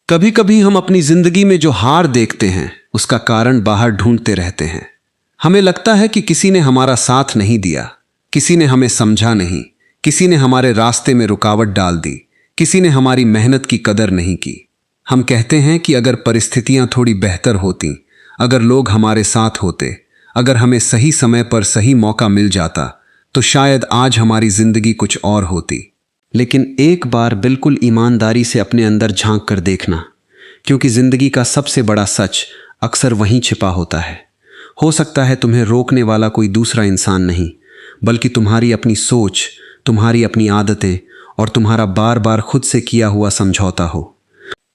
कभी कभी हम अपनी जिंदगी में जो हार देखते हैं उसका कारण बाहर ढूंढते रहते हैं। हमें लगता है कि किसी ने हमारा साथ नहीं दिया, किसी ने हमें समझा नहीं, किसी ने हमारे रास्ते में रुकावट डाल दी, किसी ने हमारी मेहनत की कदर नहीं की। हम कहते हैं कि अगर परिस्थितियां थोड़ी बेहतर होती, अगर लोग हमारे साथ होते, अगर हमें सही समय पर सही मौका मिल जाता, तो शायद आज हमारी जिंदगी कुछ और होती। लेकिन एक बार बिल्कुल ईमानदारी से अपने अंदर झांक कर देखना, क्योंकि जिंदगी का सबसे बड़ा सच अक्सर वहीं छिपा होता है। हो सकता है तुम्हें रोकने वाला कोई दूसरा इंसान नहीं, बल्कि तुम्हारी अपनी सोच, तुम्हारी अपनी आदतें और तुम्हारा बार बार खुद से किया हुआ समझौता हो।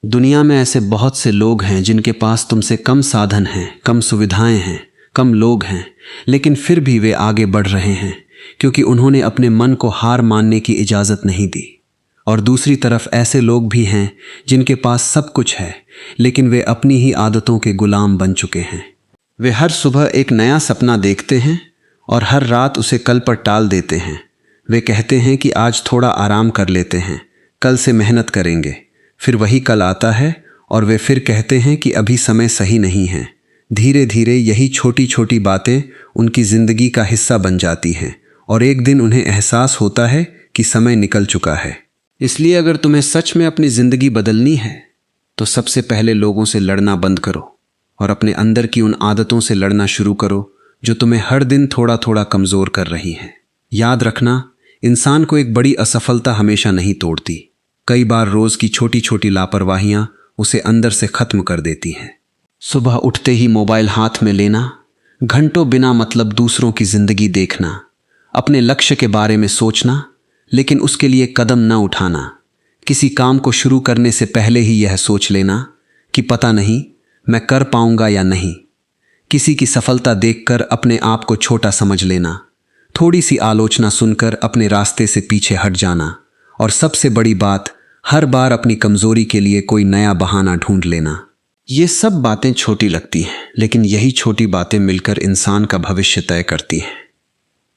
दुनिया में ऐसे बहुत से लोग हैं जिनके पास तुमसे कम साधन हैं, कम सुविधाएं हैं, कम लोग हैं, लेकिन फिर भी वे आगे बढ़ रहे हैं क्योंकि उन्होंने अपने मन को हार मानने की इजाज़त नहीं दी। और दूसरी तरफ ऐसे लोग भी हैं जिनके पास सब कुछ है, लेकिन वे अपनी ही आदतों के गुलाम बन चुके हैं। वे हर सुबह एक नया सपना देखते हैं और हर रात उसे कल पर टाल देते हैं। वे कहते हैं कि आज थोड़ा आराम कर लेते हैं, कल से मेहनत करेंगे। फिर वही कल आता है और वे फिर कहते हैं कि अभी समय सही नहीं है। धीरे धीरे यही छोटी छोटी बातें उनकी ज़िंदगी का हिस्सा बन जाती हैं और एक दिन उन्हें एहसास होता है कि समय निकल चुका है। इसलिए अगर तुम्हें सच में अपनी ज़िंदगी बदलनी है तो सबसे पहले लोगों से लड़ना बंद करो और अपने अंदर की उन आदतों से लड़ना शुरू करो जो तुम्हें हर दिन थोड़ा थोड़ा कमज़ोर कर रही हैं। याद रखना, इंसान को एक बड़ी असफलता हमेशा नहीं तोड़ती। कई बार रोज़ की छोटी छोटी लापरवाहियाँ उसे अंदर से ख़त्म कर देती हैं। सुबह उठते ही मोबाइल हाथ में लेना, घंटों बिना मतलब दूसरों की ज़िंदगी देखना, अपने लक्ष्य के बारे में सोचना लेकिन उसके लिए कदम न उठाना, किसी काम को शुरू करने से पहले ही यह सोच लेना कि पता नहीं मैं कर पाऊंगा या नहीं, किसी की सफलता देखकर अपने आप को छोटा समझ लेना, थोड़ी सी आलोचना सुनकर अपने रास्ते से पीछे हट जाना, और सबसे बड़ी बात, हर बार अपनी कमज़ोरी के लिए कोई नया बहाना ढूंढ लेना। ये सब बातें छोटी लगती हैं, लेकिन यही छोटी बातें मिलकर इंसान का भविष्य तय करती हैं।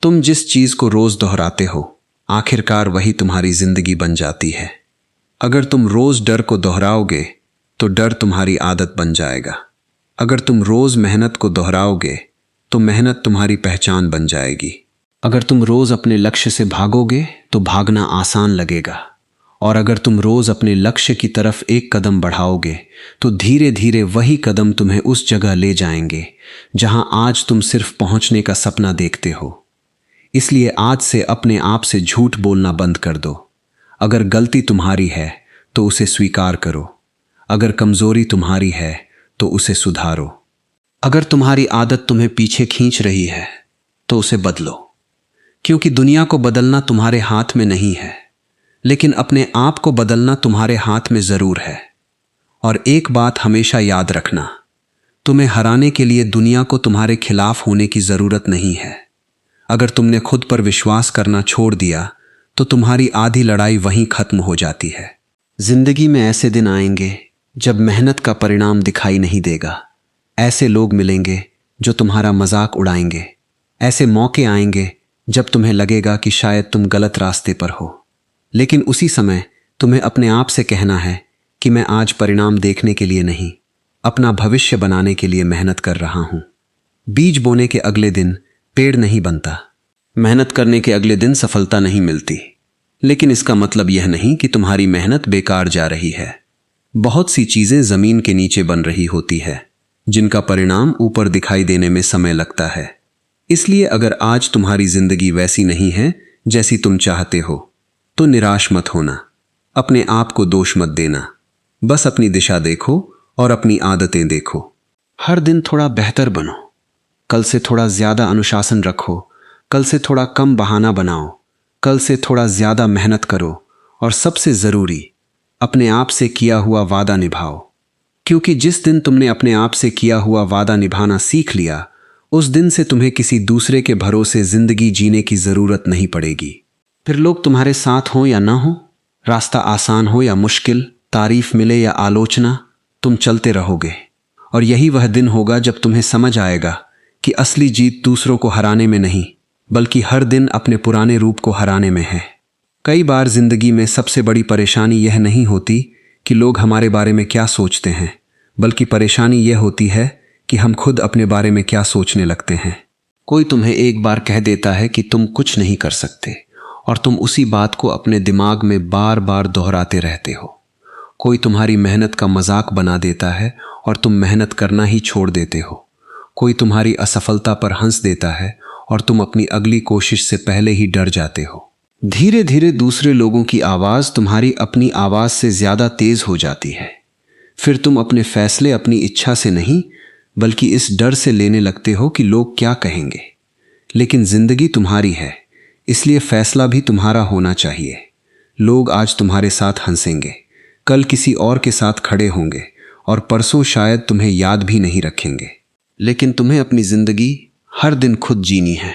तुम जिस चीज़ को रोज़ दोहराते हो, आखिरकार वही तुम्हारी ज़िंदगी बन जाती है। अगर तुम रोज़ डर को दोहराओगे तो डर तुम्हारी आदत बन जाएगा। अगर तुम रोज़ मेहनत को दोहराओगे तो मेहनत तुम्हारी पहचान बन जाएगी। अगर तुम रोज़ अपने लक्ष्य से भागोगे तो भागना आसान लगेगा। और अगर तुम रोज़ अपने लक्ष्य की तरफ एक कदम बढ़ाओगे तो धीरे धीरे वही कदम तुम्हें उस जगह ले जाएंगे जहां आज तुम सिर्फ पहुंचने का सपना देखते हो। इसलिए आज से अपने आप से झूठ बोलना बंद कर दो। अगर गलती तुम्हारी है तो उसे स्वीकार करो। अगर कमज़ोरी तुम्हारी है तो उसे सुधारो। अगर तुम्हारी आदत तुम्हें पीछे खींच रही है तो उसे बदलो, क्योंकि दुनिया को बदलना तुम्हारे हाथ में नहीं है, लेकिन अपने आप को बदलना तुम्हारे हाथ में ज़रूर है। और एक बात हमेशा याद रखना, तुम्हें हराने के लिए दुनिया को तुम्हारे खिलाफ होने की ज़रूरत नहीं है। अगर तुमने खुद पर विश्वास करना छोड़ दिया तो तुम्हारी आधी लड़ाई वहीं ख़त्म हो जाती है। ज़िंदगी में ऐसे दिन आएंगे जब मेहनत का परिणाम दिखाई नहीं देगा। ऐसे लोग मिलेंगे जो तुम्हारा मजाक उड़ाएंगे। ऐसे मौके आएंगे जब तुम्हें लगेगा कि शायद तुम गलत रास्ते पर हो, लेकिन उसी समय तुम्हें अपने आप से कहना है कि मैं आज परिणाम देखने के लिए नहीं, अपना भविष्य बनाने के लिए मेहनत कर रहा हूँ। बीज बोने के अगले दिन पेड़ नहीं बनता, मेहनत करने के अगले दिन सफलता नहीं मिलती, लेकिन इसका मतलब यह नहीं कि तुम्हारी मेहनत बेकार जा रही है। बहुत सी चीज़ें ज़मीन के नीचे बन रही होती है जिनका परिणाम ऊपर दिखाई देने में समय लगता है। इसलिए अगर आज तुम्हारी ज़िंदगी वैसी नहीं है जैसी तुम चाहते हो तो निराश मत होना, अपने आप को दोष मत देना। बस अपनी दिशा देखो और अपनी आदतें देखो। हर दिन थोड़ा बेहतर बनो, कल से थोड़ा ज़्यादा अनुशासन रखो, कल से थोड़ा कम बहाना बनाओ, कल से थोड़ा ज़्यादा मेहनत करो, और सबसे ज़रूरी, अपने आप से किया हुआ वादा निभाओ। क्योंकि जिस दिन तुमने अपने आप से किया हुआ वादा निभाना सीख लिया, उस दिन से तुम्हें किसी दूसरे के भरोसे ज़िंदगी जीने की ज़रूरत नहीं पड़ेगी। फिर लोग तुम्हारे साथ हों या ना हो, रास्ता आसान हो या मुश्किल, तारीफ मिले या आलोचना, तुम चलते रहोगे। और यही वह दिन होगा जब तुम्हें समझ आएगा कि असली जीत दूसरों को हराने में नहीं, बल्कि हर दिन अपने पुराने रूप को हराने में है। कई बार जिंदगी में सबसे बड़ी परेशानी यह नहीं होती कि लोग हमारे बारे में क्या सोचते हैं, बल्कि परेशानी यह होती है कि हम खुद अपने बारे में क्या सोचने लगते हैं। कोई तुम्हें एक बार कह देता है कि तुम कुछ नहीं कर सकते और तुम उसी बात को अपने दिमाग में बार बार दोहराते रहते हो। कोई तुम्हारी मेहनत का मजाक बना देता है और तुम मेहनत करना ही छोड़ देते हो। कोई तुम्हारी असफलता पर हंस देता है और तुम अपनी अगली कोशिश से पहले ही डर जाते हो। धीरे धीरे दूसरे लोगों की आवाज़ तुम्हारी अपनी आवाज़ से ज़्यादा तेज़ हो जाती है। फिर तुम अपने फैसले अपनी इच्छा से नहीं बल्कि इस डर से लेने लगते हो कि लोग क्या कहेंगे। लेकिन ज़िंदगी तुम्हारी है, इसलिए फैसला भी तुम्हारा होना चाहिए। लोग आज तुम्हारे साथ हंसेंगे, कल किसी और के साथ खड़े होंगे और परसों शायद तुम्हें याद भी नहीं रखेंगे। लेकिन तुम्हें अपनी ज़िंदगी हर दिन खुद जीनी है।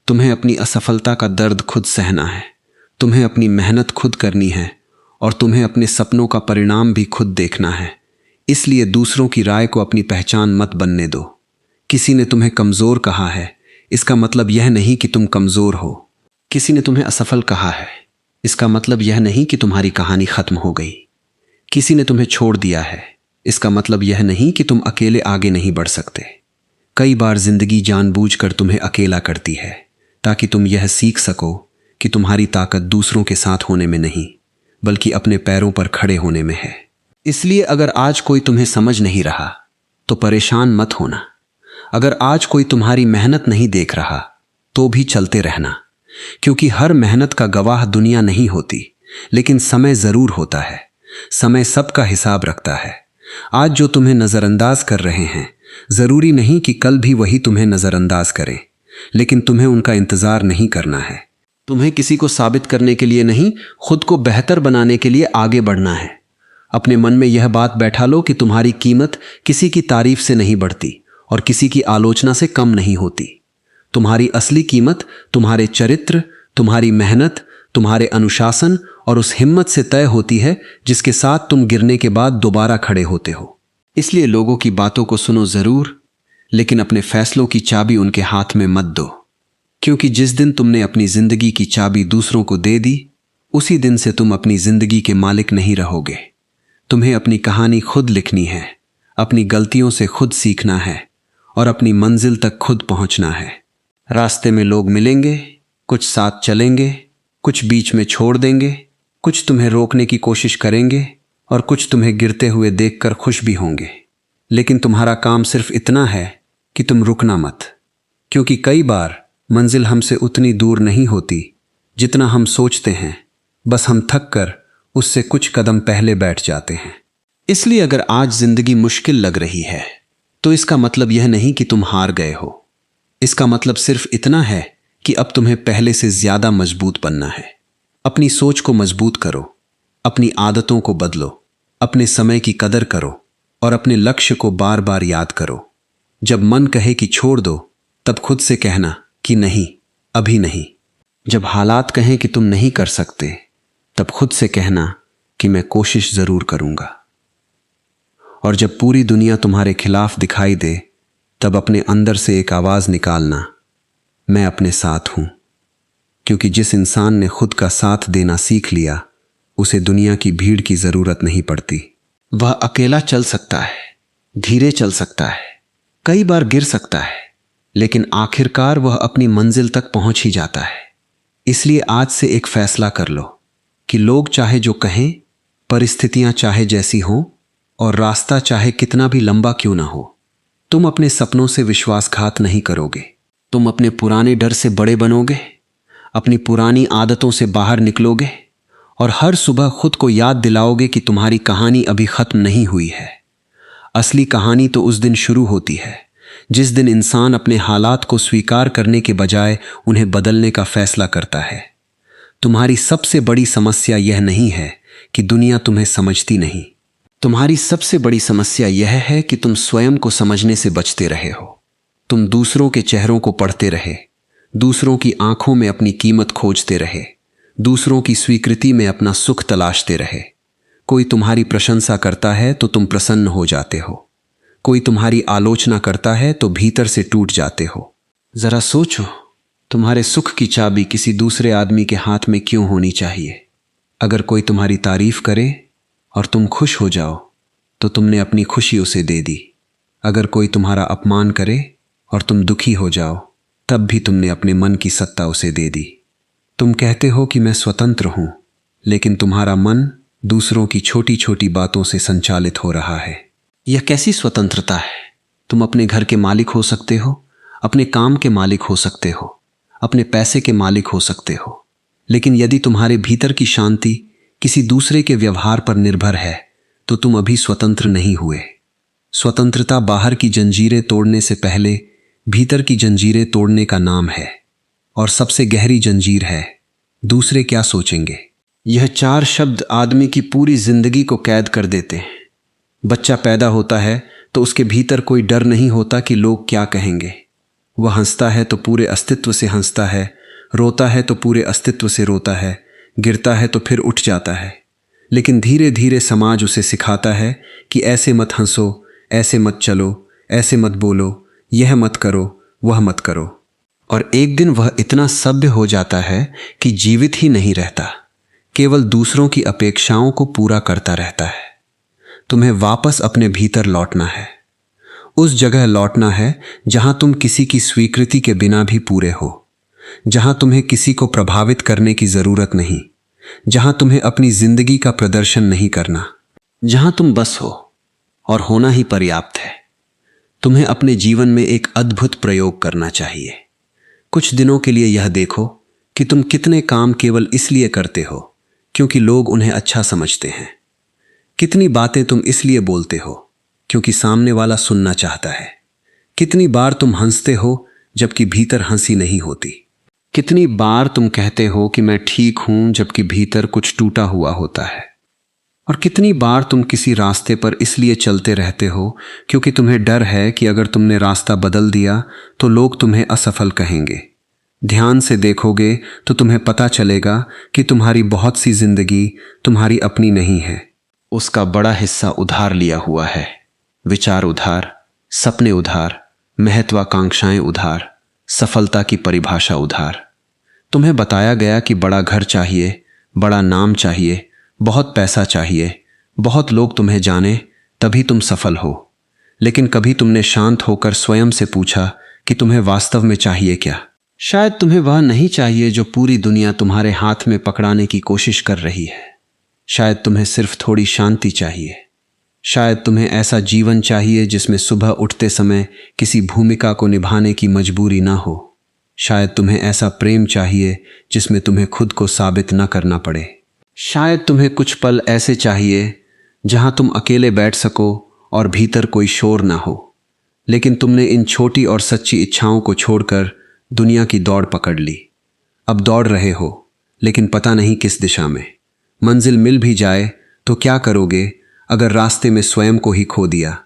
तुम्हें अपनी असफलता का दर्द खुद सहना है, तुम्हें अपनी मेहनत खुद करनी है और तुम्हें अपने सपनों का परिणाम भी खुद देखना है। इसलिए दूसरों की राय को अपनी पहचान मत बनने दो। किसी ने तुम्हें कमज़ोर कहा है, इसका मतलब यह नहीं कि तुम कमज़ोर हो। किसी ने तुम्हें असफल कहा है, इसका मतलब यह नहीं कि तुम्हारी कहानी ख़त्म हो गई। किसी ने तुम्हें छोड़ दिया है, इसका मतलब यह नहीं कि तुम अकेले आगे नहीं बढ़ सकते। कई बार ज़िंदगी जानबूझकर तुम्हें अकेला करती है ताकि तुम यह सीख सको कि तुम्हारी ताकत दूसरों के साथ होने में नहीं बल्कि अपने पैरों पर खड़े होने में है। इसलिए अगर आज कोई तुम्हें समझ नहीं रहा तो परेशान मत होना। अगर आज कोई तुम्हारी मेहनत नहीं देख रहा तो भी चलते रहना, क्योंकि हर मेहनत का गवाह दुनिया नहीं होती, लेकिन समय ज़रूर होता है। समय सबका हिसाब रखता है। आज जो तुम्हें नज़रअंदाज कर रहे हैं, ज़रूरी नहीं कि कल भी वही तुम्हें नज़रअंदाज करें, लेकिन तुम्हें उनका इंतज़ार नहीं करना है। तुम्हें किसी को साबित करने के लिए नहीं, खुद को बेहतर बनाने के लिए आगे बढ़ना है। अपने मन में यह बात बैठा लो कि तुम्हारी कीमत किसी की तारीफ से नहीं बढ़ती और किसी की आलोचना से कम नहीं होती। तुम्हारी असली कीमत तुम्हारे चरित्र, तुम्हारी मेहनत, तुम्हारे अनुशासन और उस हिम्मत से तय होती है जिसके साथ तुम गिरने के बाद दोबारा खड़े होते हो। इसलिए लोगों की बातों को सुनो ज़रूर, लेकिन अपने फैसलों की चाबी उनके हाथ में मत दो, क्योंकि जिस दिन तुमने अपनी ज़िंदगी की चाबी दूसरों को दे दी, उसी दिन से तुम अपनी ज़िंदगी के मालिक नहीं रहोगे। तुम्हें अपनी कहानी खुद लिखनी है, अपनी गलतियों से खुद सीखना है और अपनी मंजिल तक खुद पहुंचना है। रास्ते में लोग मिलेंगे, कुछ साथ चलेंगे, कुछ बीच में छोड़ देंगे, कुछ तुम्हें रोकने की कोशिश करेंगे और कुछ तुम्हें गिरते हुए देखकर खुश भी होंगे। लेकिन तुम्हारा काम सिर्फ इतना है कि तुम रुकना मत, क्योंकि कई बार मंजिल हमसे उतनी दूर नहीं होती जितना हम सोचते हैं। बस हम थक कर उससे कुछ कदम पहले बैठ जाते हैं। इसलिए अगर आज जिंदगी मुश्किल लग रही है तो इसका मतलब यह नहीं कि तुम हार गए हो। इसका मतलब सिर्फ इतना है कि अब तुम्हें पहले से ज्यादा मजबूत बनना है। अपनी सोच को मजबूत करो, अपनी आदतों को बदलो, अपने समय की कदर करो और अपने लक्ष्य को बार बार याद करो। जब मन कहे कि छोड़ दो, तब खुद से कहना कि नहीं, अभी नहीं। जब हालात कहें कि तुम नहीं कर सकते, तब खुद से कहना कि मैं कोशिश जरूर करूंगा। और जब पूरी दुनिया तुम्हारे खिलाफ दिखाई दे, तब अपने अंदर से एक आवाज निकालना, मैं अपने साथ हूं। क्योंकि जिस इंसान ने खुद का साथ देना सीख लिया, उसे दुनिया की भीड़ की जरूरत नहीं पड़ती। वह अकेला चल सकता है, धीरे चल सकता है, कई बार गिर सकता है, लेकिन आखिरकार वह अपनी मंजिल तक पहुंच ही जाता है। इसलिए आज से एक फैसला कर लो कि लोग चाहे जो कहें, परिस्थितियां चाहे जैसी हों और रास्ता चाहे कितना भी लंबा क्यों ना हो, तुम अपने सपनों से विश्वासघात नहीं करोगे। तुम अपने पुराने डर से बड़े बनोगे, अपनी पुरानी आदतों से बाहर निकलोगे और हर सुबह खुद को याद दिलाओगे कि तुम्हारी कहानी अभी खत्म नहीं हुई है। असली कहानी तो उस दिन शुरू होती है जिस दिन इंसान अपने हालात को स्वीकार करने के बजाय उन्हें बदलने का फैसला करता है। तुम्हारी सबसे बड़ी समस्या यह नहीं है कि दुनिया तुम्हें समझती नहीं। तुम्हारी सबसे बड़ी समस्या यह है कि तुम स्वयं को समझने से बचते रहे हो। तुम दूसरों के चेहरों को पढ़ते रहे, दूसरों की आंखों में अपनी कीमत खोजते रहे, दूसरों की स्वीकृति में अपना सुख तलाशते रहे। कोई तुम्हारी प्रशंसा करता है तो तुम प्रसन्न हो जाते हो, कोई तुम्हारी आलोचना करता है तो भीतर से टूट जाते हो। जरा सोचो, तुम्हारे सुख की चाबी किसी दूसरे आदमी के हाथ में क्यों होनी चाहिए? अगर कोई तुम्हारी तारीफ करे और तुम खुश हो जाओ तो तुमने अपनी खुशी उसे दे दी। अगर कोई तुम्हारा अपमान करे और तुम दुखी हो जाओ तब भी तुमने अपने मन की सत्ता उसे दे दी। तुम कहते हो कि मैं स्वतंत्र हूं, लेकिन तुम्हारा मन दूसरों की छोटी छोटी बातों से संचालित हो रहा है। यह कैसी स्वतंत्रता है? तुम अपने घर के मालिक हो सकते हो, अपने काम के मालिक हो सकते हो, अपने पैसे के मालिक हो सकते हो, लेकिन यदि तुम्हारे भीतर की शांति किसी दूसरे के व्यवहार पर निर्भर है तो तुम अभी स्वतंत्र नहीं हुए। स्वतंत्रता बाहर की जंजीरें तोड़ने से पहले भीतर की जंजीरें तोड़ने का नाम है, और सबसे गहरी जंजीर है दूसरे क्या सोचेंगे। यह 4 शब्द आदमी की पूरी जिंदगी को कैद कर देते हैं। बच्चा पैदा होता है तो उसके भीतर कोई डर नहीं होता कि लोग क्या कहेंगे। वह हंसता है तो पूरे अस्तित्व से हंसता है, रोता है तो पूरे अस्तित्व से रोता है, गिरता है तो फिर उठ जाता है। लेकिन धीरे धीरे समाज उसे सिखाता है कि ऐसे मत हंसो, ऐसे मत चलो, ऐसे मत बोलो, यह मत करो, वह मत करो। और एक दिन वह इतना सभ्य हो जाता है कि जीवित ही नहीं रहता, केवल दूसरों की अपेक्षाओं को पूरा करता रहता है। तुम्हें वापस अपने भीतर लौटना है, उस जगह लौटना है जहां तुम किसी की स्वीकृति के बिना भी पूरे हो, जहां तुम्हें किसी को प्रभावित करने की जरूरत नहीं, जहां तुम्हें अपनी जिंदगी का प्रदर्शन नहीं करना, जहां तुम बस हो और होना ही पर्याप्त है। तुम्हें अपने जीवन में एक अद्भुत प्रयोग करना चाहिए। कुछ दिनों के लिए यह देखो कि तुम कितने काम केवल इसलिए करते हो क्योंकि लोग उन्हें अच्छा समझते हैं, कितनी बातें तुम इसलिए बोलते हो क्योंकि सामने वाला सुनना चाहता है, कितनी बार तुम हंसते हो जबकि भीतर हंसी नहीं होती, कितनी बार तुम कहते हो कि मैं ठीक हूं जबकि भीतर कुछ टूटा हुआ होता है, और कितनी बार तुम किसी रास्ते पर इसलिए चलते रहते हो क्योंकि तुम्हें डर है कि अगर तुमने रास्ता बदल दिया तो लोग तुम्हें असफल कहेंगे। ध्यान से देखोगे तो तुम्हें पता चलेगा कि तुम्हारी बहुत सी जिंदगी तुम्हारी अपनी नहीं है, उसका बड़ा हिस्सा उधार लिया हुआ है। विचार उधार, सपने उधार, महत्वाकांक्षाएं उधार, सफलता की परिभाषा उधार। तुम्हें बताया गया कि बड़ा घर चाहिए, बड़ा नाम चाहिए, बहुत पैसा चाहिए, बहुत लोग तुम्हें जाने, तभी तुम सफल हो। लेकिन कभी तुमने शांत होकर स्वयं से पूछा कि तुम्हें वास्तव में चाहिए क्या? शायद तुम्हें वह नहीं चाहिए जो पूरी दुनिया तुम्हारे हाथ में पकड़ाने की कोशिश कर रही है। शायद तुम्हें सिर्फ थोड़ी शांति चाहिए। शायद तुम्हें ऐसा जीवन चाहिए जिसमें सुबह उठते समय किसी भूमिका को निभाने की मजबूरी ना हो। शायद तुम्हें ऐसा प्रेम चाहिए जिसमें तुम्हें खुद को साबित न करना पड़े। शायद तुम्हें कुछ पल ऐसे चाहिए जहां तुम अकेले बैठ सको और भीतर कोई शोर ना हो। लेकिन तुमने इन छोटी और सच्ची इच्छाओं को छोड़कर दुनिया की दौड़ पकड़ ली। अब दौड़ रहे हो, लेकिन पता नहीं किस दिशा में। मंजिल मिल भी जाए तो क्या करोगे अगर रास्ते में स्वयं को ही खो दिया?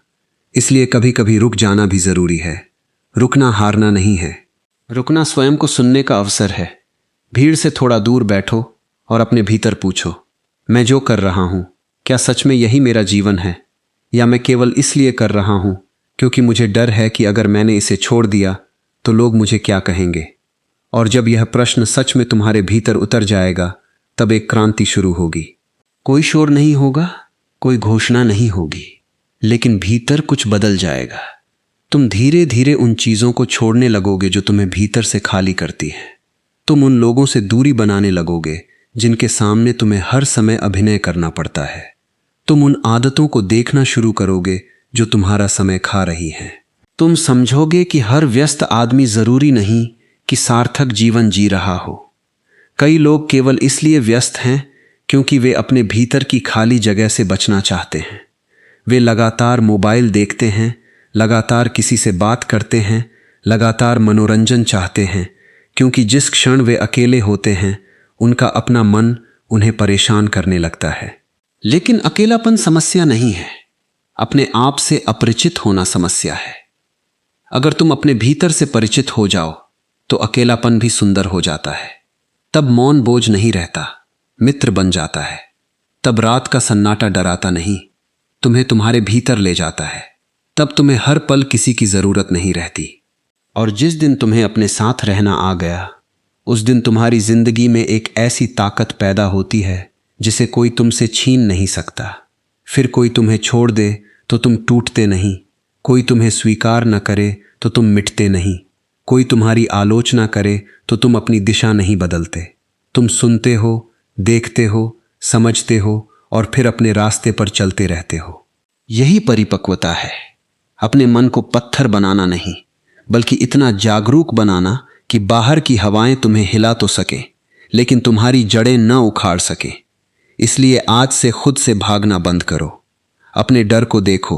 इसलिए कभी कभी रुक जाना भी जरूरी है। रुकना हारना नहीं है, रुकना स्वयं को सुनने का अवसर है। भीड़ से थोड़ा दूर बैठो और अपने भीतर पूछो, मैं जो कर रहा हूं क्या सच में यही मेरा जीवन है, या मैं केवल इसलिए कर रहा हूं क्योंकि मुझे डर है कि अगर मैंने इसे छोड़ दिया तो लोग मुझे क्या कहेंगे? और जब यह प्रश्न सच में तुम्हारे भीतर उतर जाएगा तब एक क्रांति शुरू होगी। कोई शोर नहीं होगा, कोई घोषणा नहीं होगी, लेकिन भीतर कुछ बदल जाएगा। तुम धीरे धीरे उन चीजों को छोड़ने लगोगे जो तुम्हें भीतर से खाली करती हैं। तुम उन लोगों से दूरी बनाने लगोगे जिनके सामने तुम्हें हर समय अभिनय करना पड़ता है। तुम उन आदतों को देखना शुरू करोगे जो तुम्हारा समय खा रही हैं। तुम समझोगे कि हर व्यस्त आदमी जरूरी नहीं कि सार्थक जीवन जी रहा हो। कई लोग केवल इसलिए व्यस्त हैं क्योंकि वे अपने भीतर की खाली जगह से बचना चाहते हैं। वे लगातार मोबाइल देखते हैं, लगातार किसी से बात करते हैं, लगातार मनोरंजन चाहते हैं, क्योंकि जिस क्षण वे अकेले होते हैं उनका अपना मन उन्हें परेशान करने लगता है। लेकिन अकेलापन समस्या नहीं है, अपने आप से अपरिचित होना समस्या है। अगर तुम अपने भीतर से परिचित हो जाओ तो अकेलापन भी सुंदर हो जाता है। तब मौन बोझ नहीं रहता, मित्र बन जाता है। तब रात का सन्नाटा डराता नहीं, तुम्हें तुम्हारे भीतर ले जाता है। तब तुम्हें हर पल किसी की जरूरत नहीं रहती। और जिस दिन तुम्हें अपने साथ रहना आ गया, उस दिन तुम्हारी जिंदगी में एक ऐसी ताकत पैदा होती है जिसे कोई तुमसे छीन नहीं सकता। फिर कोई तुम्हें छोड़ दे तो तुम टूटते नहीं, कोई तुम्हें स्वीकार न करे तो तुम मिटते नहीं, कोई तुम्हारी आलोचना करे तो तुम अपनी दिशा नहीं बदलते। तुम सुनते हो, देखते हो, समझते हो और फिर अपने रास्ते पर चलते रहते हो। यही परिपक्वता है। अपने मन को पत्थर बनाना नहीं, बल्कि इतना जागरूक बनाना कि बाहर की हवाएं तुम्हें हिला तो सके, लेकिन तुम्हारी जड़ें न उखाड़ सके। इसलिए आज से खुद से भागना बंद करो। अपने डर को देखो,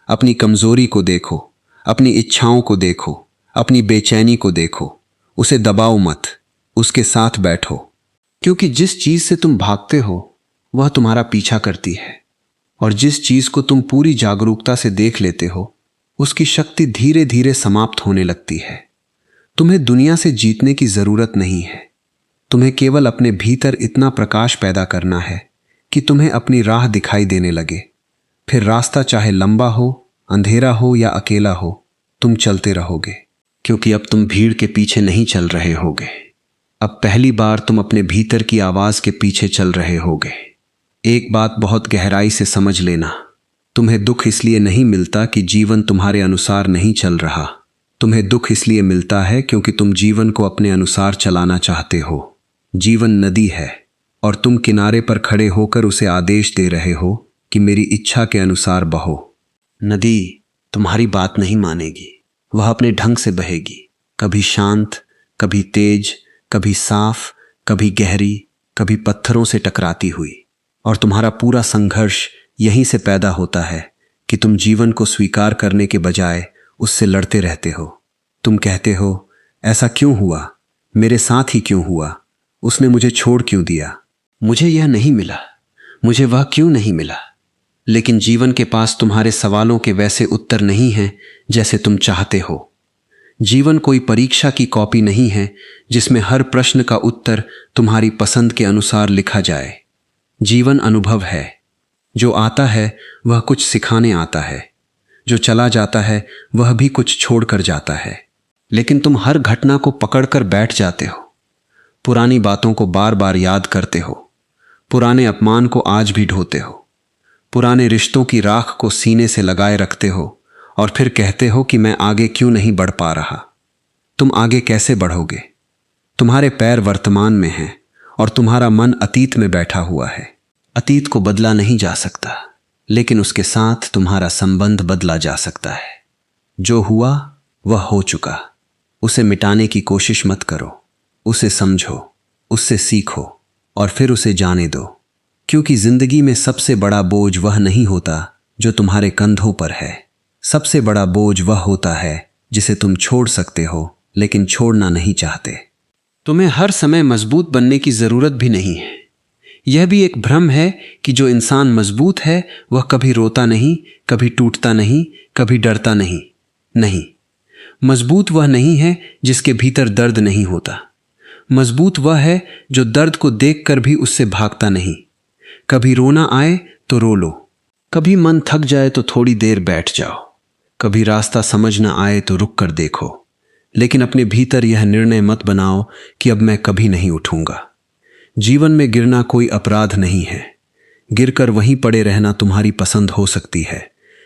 अपनी कमजोरी को देखो, अपनी इच्छाओं को देखो, अपनी बेचैनी को देखो। उसे दबाओ मत, उसके साथ बैठो, क्योंकि जिस चीज से तुम भागते हो वह तुम्हारा पीछा करती है, और जिस चीज को तुम पूरी जागरूकता से देख लेते हो उसकी शक्ति धीरे धीरे समाप्त होने लगती है। तुम्हें दुनिया से जीतने की जरूरत नहीं है। तुम्हें केवल अपने भीतर इतना प्रकाश पैदा करना है कि तुम्हें अपनी राह दिखाई देने लगे। फिर रास्ता चाहे लंबा हो, अंधेरा हो या अकेला हो, तुम चलते रहोगे, क्योंकि अब तुम भीड़ के पीछे नहीं चल रहे होगे। अब पहली बार तुम अपने भीतर की आवाज के पीछे चल रहे होगे। एक बात बहुत गहराई से समझ लेना, तुम्हें दुख इसलिए नहीं मिलता कि जीवन तुम्हारे अनुसार नहीं चल रहा। तुम्हें दुख इसलिए मिलता है क्योंकि तुम जीवन को अपने अनुसार चलाना चाहते हो। जीवन नदी है और तुम किनारे पर खड़े होकर उसे आदेश दे रहे हो कि मेरी इच्छा के अनुसार बहो। नदी तुम्हारी बात नहीं मानेगी, वह अपने ढंग से बहेगी, कभी शांत, कभी तेज, कभी साफ, कभी गहरी, कभी पत्थरों से टकराती हुई। और तुम्हारा पूरा संघर्ष यहीं से पैदा होता है कि तुम जीवन को स्वीकार करने के बजाय उससे लड़ते रहते हो। तुम कहते हो, ऐसा क्यों हुआ, मेरे साथ ही क्यों हुआ, उसने मुझे छोड़ क्यों दिया, मुझे यह नहीं मिला, मुझे वह क्यों नहीं मिला। लेकिन जीवन के पास तुम्हारे सवालों के वैसे उत्तर नहीं हैं जैसे तुम चाहते हो। जीवन कोई परीक्षा की कॉपी नहीं है जिसमें हर प्रश्न का उत्तर तुम्हारी पसंद के अनुसार लिखा जाए। जीवन अनुभव है। जो आता है वह कुछ सिखाने आता है, जो चला जाता है वह भी कुछ छोड़कर जाता है। लेकिन तुम हर घटना को पकड़कर बैठ जाते हो, पुरानी बातों को बार बार याद करते हो, पुराने अपमान को आज भी ढोते हो, पुराने रिश्तों की राख को सीने से लगाए रखते हो और फिर कहते हो कि मैं आगे क्यों नहीं बढ़ पा रहा। तुम आगे कैसे बढ़ोगे? तुम्हारे पैर वर्तमान में हैं और तुम्हारा मन अतीत में बैठा हुआ है। अतीत को बदला नहीं जा सकता, लेकिन उसके साथ तुम्हारा संबंध बदला जा सकता है। जो हुआ वह हो चुका, उसे मिटाने की कोशिश मत करो। उसे समझो, उससे सीखो और फिर उसे जाने दो, क्योंकि जिंदगी में सबसे बड़ा बोझ वह नहीं होता जो तुम्हारे कंधों पर है। सबसे बड़ा बोझ वह होता है जिसे तुम छोड़ सकते हो लेकिन छोड़ना नहीं चाहते। तुम्हें हर समय मजबूत बनने की जरूरत भी नहीं है। यह भी एक भ्रम है कि जो इंसान मजबूत है वह कभी रोता नहीं, कभी टूटता नहीं, कभी डरता नहीं। नहीं, मजबूत वह नहीं है जिसके भीतर दर्द नहीं होता। मजबूत वह है जो दर्द को देखकर भी उससे भागता नहीं। कभी रोना आए तो रो लो, कभी मन थक जाए तो थोड़ी देर बैठ जाओ, कभी रास्ता समझ न आए तो रुक कर देखो, लेकिन अपने भीतर यह निर्णय मत बनाओ कि अब मैं कभी नहीं उठूंगा। जीवन में गिरना कोई अपराध नहीं है। गिरकर वहीं पड़े रहना तुम्हारी पसंद हो सकती है,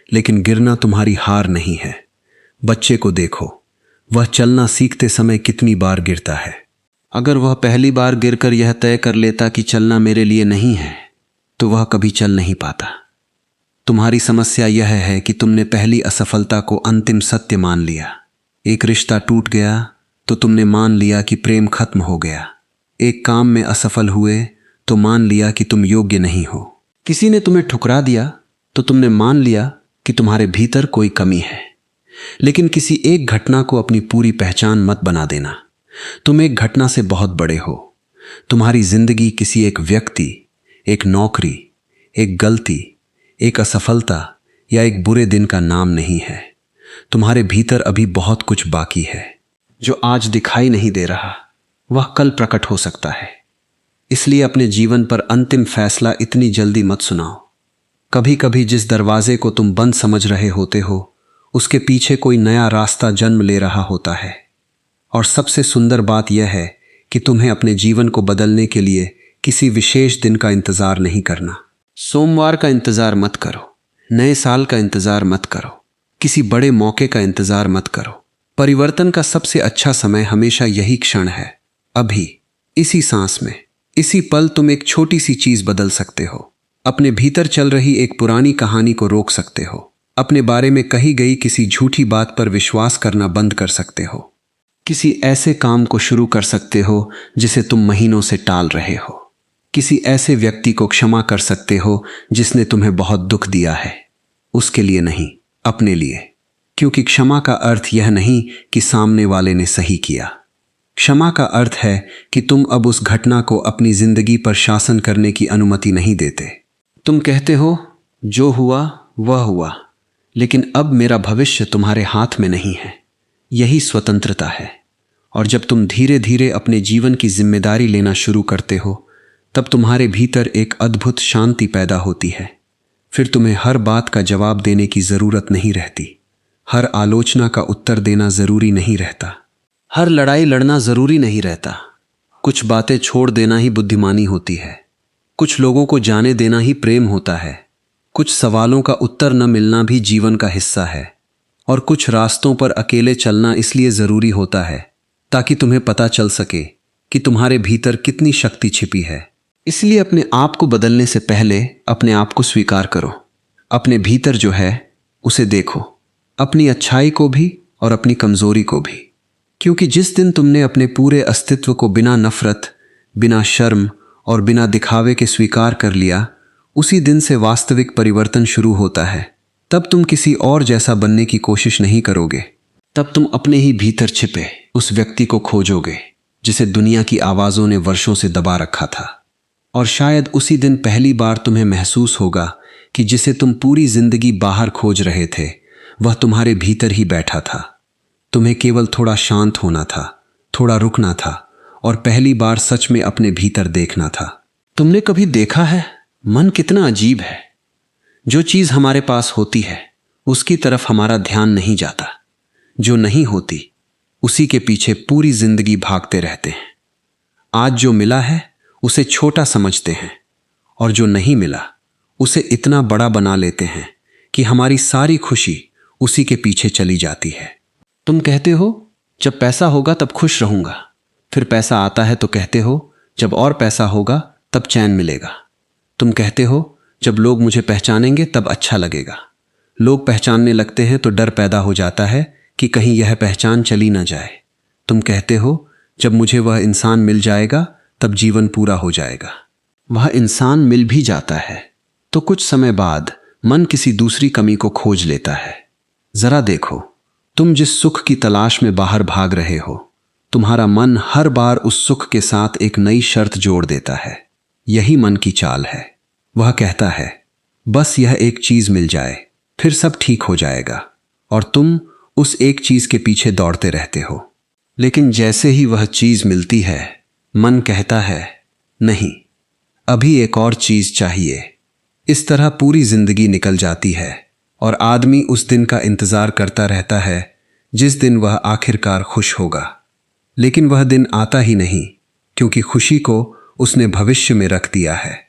लेकिन गिरना तुम्हारी हार नहीं है। बच्चे को देखो, वह चलना सीखते समय कितनी बार गिरता है। अगर वह पहली बार गिरकर यह तय कर लेता कि चलना मेरे लिए नहीं है, तो वह कभी चल नहीं पाता। तुम्हारी समस्या यह है कि तुमने पहली असफलता को अंतिम सत्य मान लिया। एक रिश्ता टूट गया तो तुमने मान लिया कि प्रेम खत्म हो गया। एक काम में असफल हुए तो मान लिया कि तुम योग्य नहीं हो। किसी ने तुम्हें ठुकरा दिया तो तुमने मान लिया कि तुम्हारे भीतर कोई कमी है। लेकिन किसी एक घटना को अपनी पूरी पहचान मत बना देना। तुम एक घटना से बहुत बड़े हो। तुम्हारी जिंदगी किसी एक व्यक्ति, एक नौकरी, एक गलती, एक असफलता या एक बुरे दिन का नाम नहीं है। तुम्हारे भीतर अभी बहुत कुछ बाकी है। जो आज दिखाई नहीं दे रहा वह कल प्रकट हो सकता है। इसलिए अपने जीवन पर अंतिम फैसला इतनी जल्दी मत सुनाओ। कभी कभी जिस दरवाजे को तुम बंद समझ रहे होते हो उसके पीछे कोई नया रास्ता जन्म ले रहा होता है। और सबसे सुंदर बात यह है कि तुम्हें अपने जीवन को बदलने के लिए किसी विशेष दिन का इंतजार नहीं करना। सोमवार का इंतजार मत करो, नए साल का इंतजार मत करो, किसी बड़े मौके का इंतजार मत करो। परिवर्तन का सबसे अच्छा समय हमेशा यही क्षण है। अभी, इसी सांस में, इसी पल तुम एक छोटी सी चीज बदल सकते हो। अपने भीतर चल रही एक पुरानी कहानी को रोक सकते हो। अपने बारे में कही गई किसी झूठी बात पर विश्वास करना बंद कर सकते हो। किसी ऐसे काम को शुरू कर सकते हो जिसे तुम महीनों से टाल रहे हो। किसी ऐसे व्यक्ति को क्षमा कर सकते हो जिसने तुम्हें बहुत दुख दिया है। उसके लिए नहीं, अपने लिए। क्योंकि क्षमा का अर्थ यह नहीं कि सामने वाले ने सही किया। क्षमा का अर्थ है कि तुम अब उस घटना को अपनी जिंदगी पर शासन करने की अनुमति नहीं देते। तुम कहते हो, जो हुआ वह हुआ, लेकिन अब मेरा भविष्य तुम्हारे हाथ में नहीं है। यही स्वतंत्रता है। और जब तुम धीरे धीरे अपने जीवन की जिम्मेदारी लेना शुरू करते हो, तब तुम्हारे भीतर एक अद्भुत शांति पैदा होती है। फिर तुम्हें हर बात का जवाब देने की जरूरत नहीं रहती। हर आलोचना का उत्तर देना जरूरी नहीं रहता। हर लड़ाई लड़ना जरूरी नहीं रहता। कुछ बातें छोड़ देना ही बुद्धिमानी होती है। कुछ लोगों को जाने देना ही प्रेम होता है। कुछ सवालों का उत्तर न मिलना भी जीवन का हिस्सा है। और कुछ रास्तों पर अकेले चलना इसलिए जरूरी होता है ताकि तुम्हें पता चल सके कि तुम्हारे भीतर कितनी शक्ति छिपी है। इसलिए अपने आप को बदलने से पहले अपने आप को स्वीकार करो। अपने भीतर जो है उसे देखो, अपनी अच्छाई को भी और अपनी कमजोरी को भी। क्योंकि जिस दिन तुमने अपने पूरे अस्तित्व को बिना नफरत, बिना शर्म और बिना दिखावे के स्वीकार कर लिया, उसी दिन से वास्तविक परिवर्तन शुरू होता है। तब तुम किसी और जैसा बनने की कोशिश नहीं करोगे। तब तुम अपने ही भीतर छिपे उस व्यक्ति को खोजोगे जिसे दुनिया की आवाज़ों ने वर्षों से दबा रखा था। और शायद उसी दिन पहली बार तुम्हें महसूस होगा कि जिसे तुम पूरी जिंदगी बाहर खोज रहे थे, वह तुम्हारे भीतर ही बैठा था। तुम्हें केवल थोड़ा शांत होना था, थोड़ा रुकना था और पहली बार सच में अपने भीतर देखना था। तुमने कभी देखा है मन कितना अजीब है? जो चीज हमारे पास होती है उसकी तरफ हमारा ध्यान नहीं जाता। जो नहीं होती उसी के पीछे पूरी जिंदगी भागते रहते हैं। आज जो मिला है उसे छोटा समझते हैं और जो नहीं मिला उसे इतना बड़ा बना लेते हैं कि हमारी सारी खुशी उसी के पीछे चली जाती है। तुम कहते हो जब पैसा होगा तब खुश रहूंगा। फिर पैसा आता है तो कहते हो जब और पैसा होगा तब चैन मिलेगा। तुम कहते हो जब लोग मुझे पहचानेंगे तब अच्छा लगेगा। लोग पहचानने लगते हैं तो डर पैदा हो जाता है कि कहीं यह पहचान चली ना जाए। तुम कहते हो जब मुझे वह इंसान मिल जाएगा तब जीवन पूरा हो जाएगा। वह इंसान मिल भी जाता है तो कुछ समय बाद मन किसी दूसरी कमी को खोज लेता है। जरा देखो, तुम जिस सुख की तलाश में बाहर भाग रहे हो, तुम्हारा मन हर बार उस सुख के साथ एक नई शर्त जोड़ देता है। यही मन की चाल है। वह कहता है बस यह एक चीज मिल जाए फिर सब ठीक हो जाएगा। और तुम उस एक चीज के पीछे दौड़ते रहते हो। लेकिन जैसे ही वह चीज मिलती है, मन कहता है नहीं, अभी एक और चीज चाहिए। इस तरह पूरी जिंदगी निकल जाती है और आदमी उस दिन का इंतजार करता रहता है जिस दिन वह आखिरकार खुश होगा। लेकिन वह दिन आता ही नहीं, क्योंकि खुशी को उसने भविष्य में रख दिया है।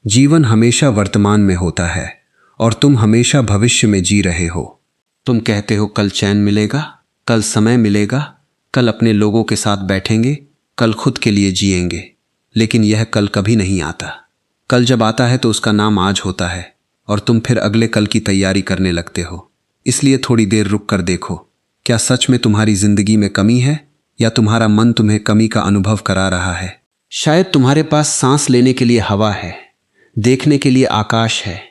जीवन हमेशा वर्तमान में होता है और तुम हमेशा भविष्य में जी रहे हो। तुम कहते हो कल चैन मिलेगा, कल समय मिलेगा, कल अपने लोगों के साथ बैठेंगे, कल खुद के लिए जिएंगे। लेकिन यह कल कभी नहीं आता। कल जब आता है तो उसका नाम आज होता है और तुम फिर अगले कल की तैयारी करने लगते हो। इसलिए थोड़ी देर रुक कर देखो, क्या सच में तुम्हारी जिंदगी में कमी है या तुम्हारा मन तुम्हें कमी का अनुभव करा रहा है? शायद तुम्हारे पास सांस लेने के लिए हवा है, देखने के लिए आकाश है,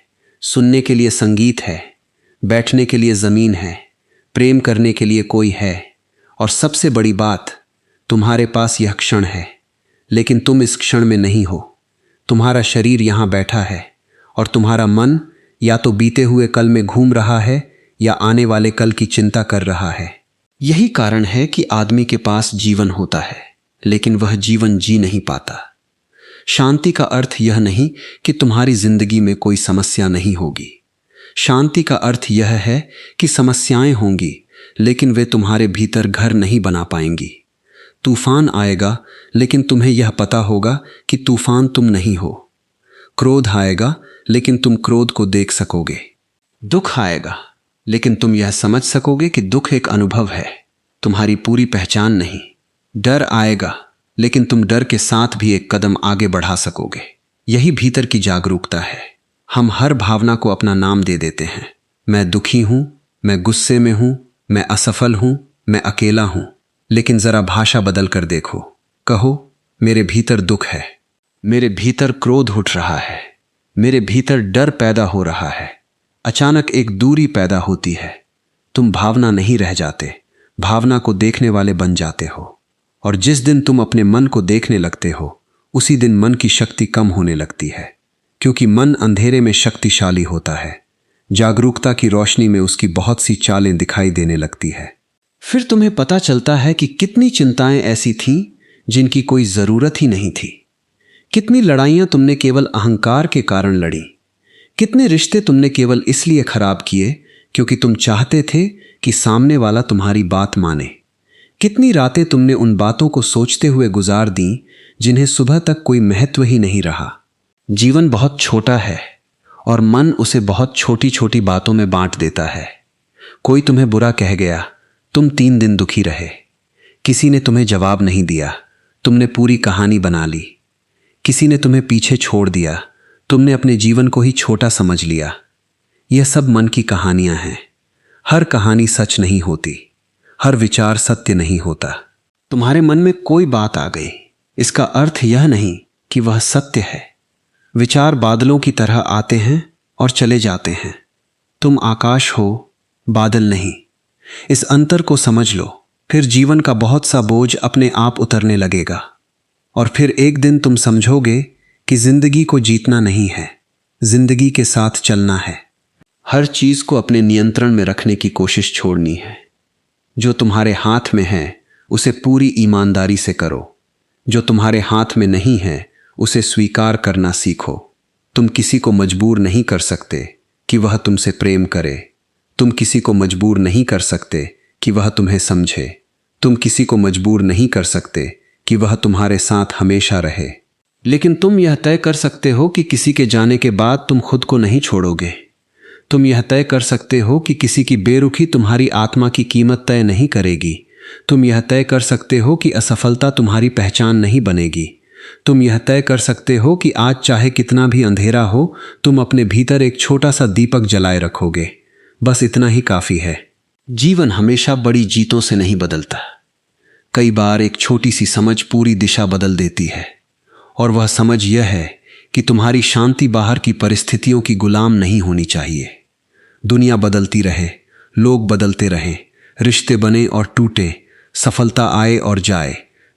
सुनने के लिए संगीत है, बैठने के लिए ज़मीन है, प्रेम करने के लिए कोई है, और सबसे बड़ी बात, तुम्हारे पास यह क्षण है। लेकिन तुम इस क्षण में नहीं हो। तुम्हारा शरीर यहाँ बैठा है और तुम्हारा मन या तो बीते हुए कल में घूम रहा है या आने वाले कल की चिंता कर रहा है। यही कारण है कि आदमी के पास जीवन होता है लेकिन वह जीवन जी नहीं पाता। शांति का अर्थ यह नहीं कि तुम्हारी जिंदगी में कोई समस्या नहीं होगी। शांति का अर्थ यह है कि समस्याएं होंगी लेकिन वे तुम्हारे भीतर घर नहीं बना पाएंगी। तूफान आएगा लेकिन तुम्हें यह पता होगा कि तूफान तुम नहीं हो। क्रोध आएगा लेकिन तुम क्रोध को देख सकोगे। दुख आएगा, लेकिन तुम यह समझ सकोगे कि दुख एक अनुभव है, तुम्हारी पूरी पहचान नहीं। डर आएगा, लेकिन तुम डर के साथ भी एक कदम आगे बढ़ा सकोगे। यही भीतर की जागरूकता है। हम हर भावना को अपना नाम दे देते हैं। मैं दुखी हूं, मैं गुस्से में हूं, मैं असफल हूं, मैं अकेला हूं। लेकिन जरा भाषा बदल कर देखो। कहो, मेरे भीतर दुख है, मेरे भीतर क्रोध उठ रहा है, मेरे भीतर डर पैदा हो रहा है। अचानक एक दूरी पैदा होती है। तुम भावना नहीं रह जाते, भावना को देखने वाले बन जाते हो। और जिस दिन तुम अपने मन को देखने लगते हो, उसी दिन मन की शक्ति कम होने लगती है, क्योंकि मन अंधेरे में शक्तिशाली होता है। जागरूकता की रोशनी में उसकी बहुत सी चालें दिखाई देने लगती है। फिर तुम्हें पता चलता है कि कितनी चिंताएं ऐसी थीं जिनकी कोई जरूरत ही नहीं थी। कितनी लड़ाइयां तुमने केवल अहंकार के कारण लड़ी। कितने रिश्ते तुमने केवल इसलिए खराब किए क्योंकि तुम चाहते थे कि सामने वाला तुम्हारी बात माने। कितनी रातें तुमने उन बातों को सोचते हुए गुजार दी जिन्हें सुबह तक कोई महत्व ही नहीं रहा। जीवन बहुत छोटा है और मन उसे बहुत छोटी छोटी बातों में बांट देता है। कोई तुम्हें बुरा कह गया, तुम 3 दिन दुखी रहे। किसी ने तुम्हें जवाब नहीं दिया, तुमने पूरी कहानी बना ली। किसी ने तुम्हें पीछे छोड़ दिया, तुमने अपने जीवन को ही छोटा समझ लिया। यह सब मन की कहानियां हैं। हर कहानी सच नहीं होती, हर विचार सत्य नहीं होता। तुम्हारे मन में कोई बात आ गई, इसका अर्थ यह नहीं कि वह सत्य है। विचार बादलों की तरह आते हैं और चले जाते हैं। तुम आकाश हो, बादल नहीं। इस अंतर को समझ लो, फिर जीवन का बहुत सा बोझ अपने आप उतरने लगेगा। और फिर एक दिन तुम समझोगे कि जिंदगी को जीतना नहीं है, जिंदगी के साथ चलना है। हर चीज को अपने नियंत्रण में रखने की कोशिश छोड़नी है। जो तुम्हारे हाथ में है उसे पूरी ईमानदारी से करो। जो तुम्हारे हाथ में नहीं है उसे स्वीकार करना सीखो। तुम किसी को मजबूर नहीं कर सकते कि वह तुमसे प्रेम करे। तुम किसी को मजबूर नहीं कर सकते कि वह तुम्हें समझे। तुम किसी को मजबूर नहीं कर सकते कि वह तुम्हारे साथ हमेशा रहे। लेकिन तुम यह तय कर सकते हो कि किसी के जाने के बाद तुम खुद को नहीं छोड़ोगे। तुम यह तय कर सकते हो कि किसी की बेरुखी तुम्हारी आत्मा की कीमत तय नहीं करेगी। तुम यह तय कर सकते हो कि असफलता तुम्हारी पहचान नहीं बनेगी। तुम यह तय कर सकते हो कि आज चाहे कितना भी अंधेरा हो, तुम अपने भीतर एक छोटा सा दीपक जलाए रखोगे। बस इतना ही काफी है। जीवन हमेशा बड़ी जीतों से नहीं बदलता। कई बार एक छोटी सी समझ पूरी दिशा बदल देती है। और वह समझ यह है कि तुम्हारी शांति बाहर की परिस्थितियों की गुलाम नहीं होनी चाहिए। दुनिया बदलती रहे, लोग बदलते रहें, रिश्ते बने और टूटे, सफलता आए और जाए,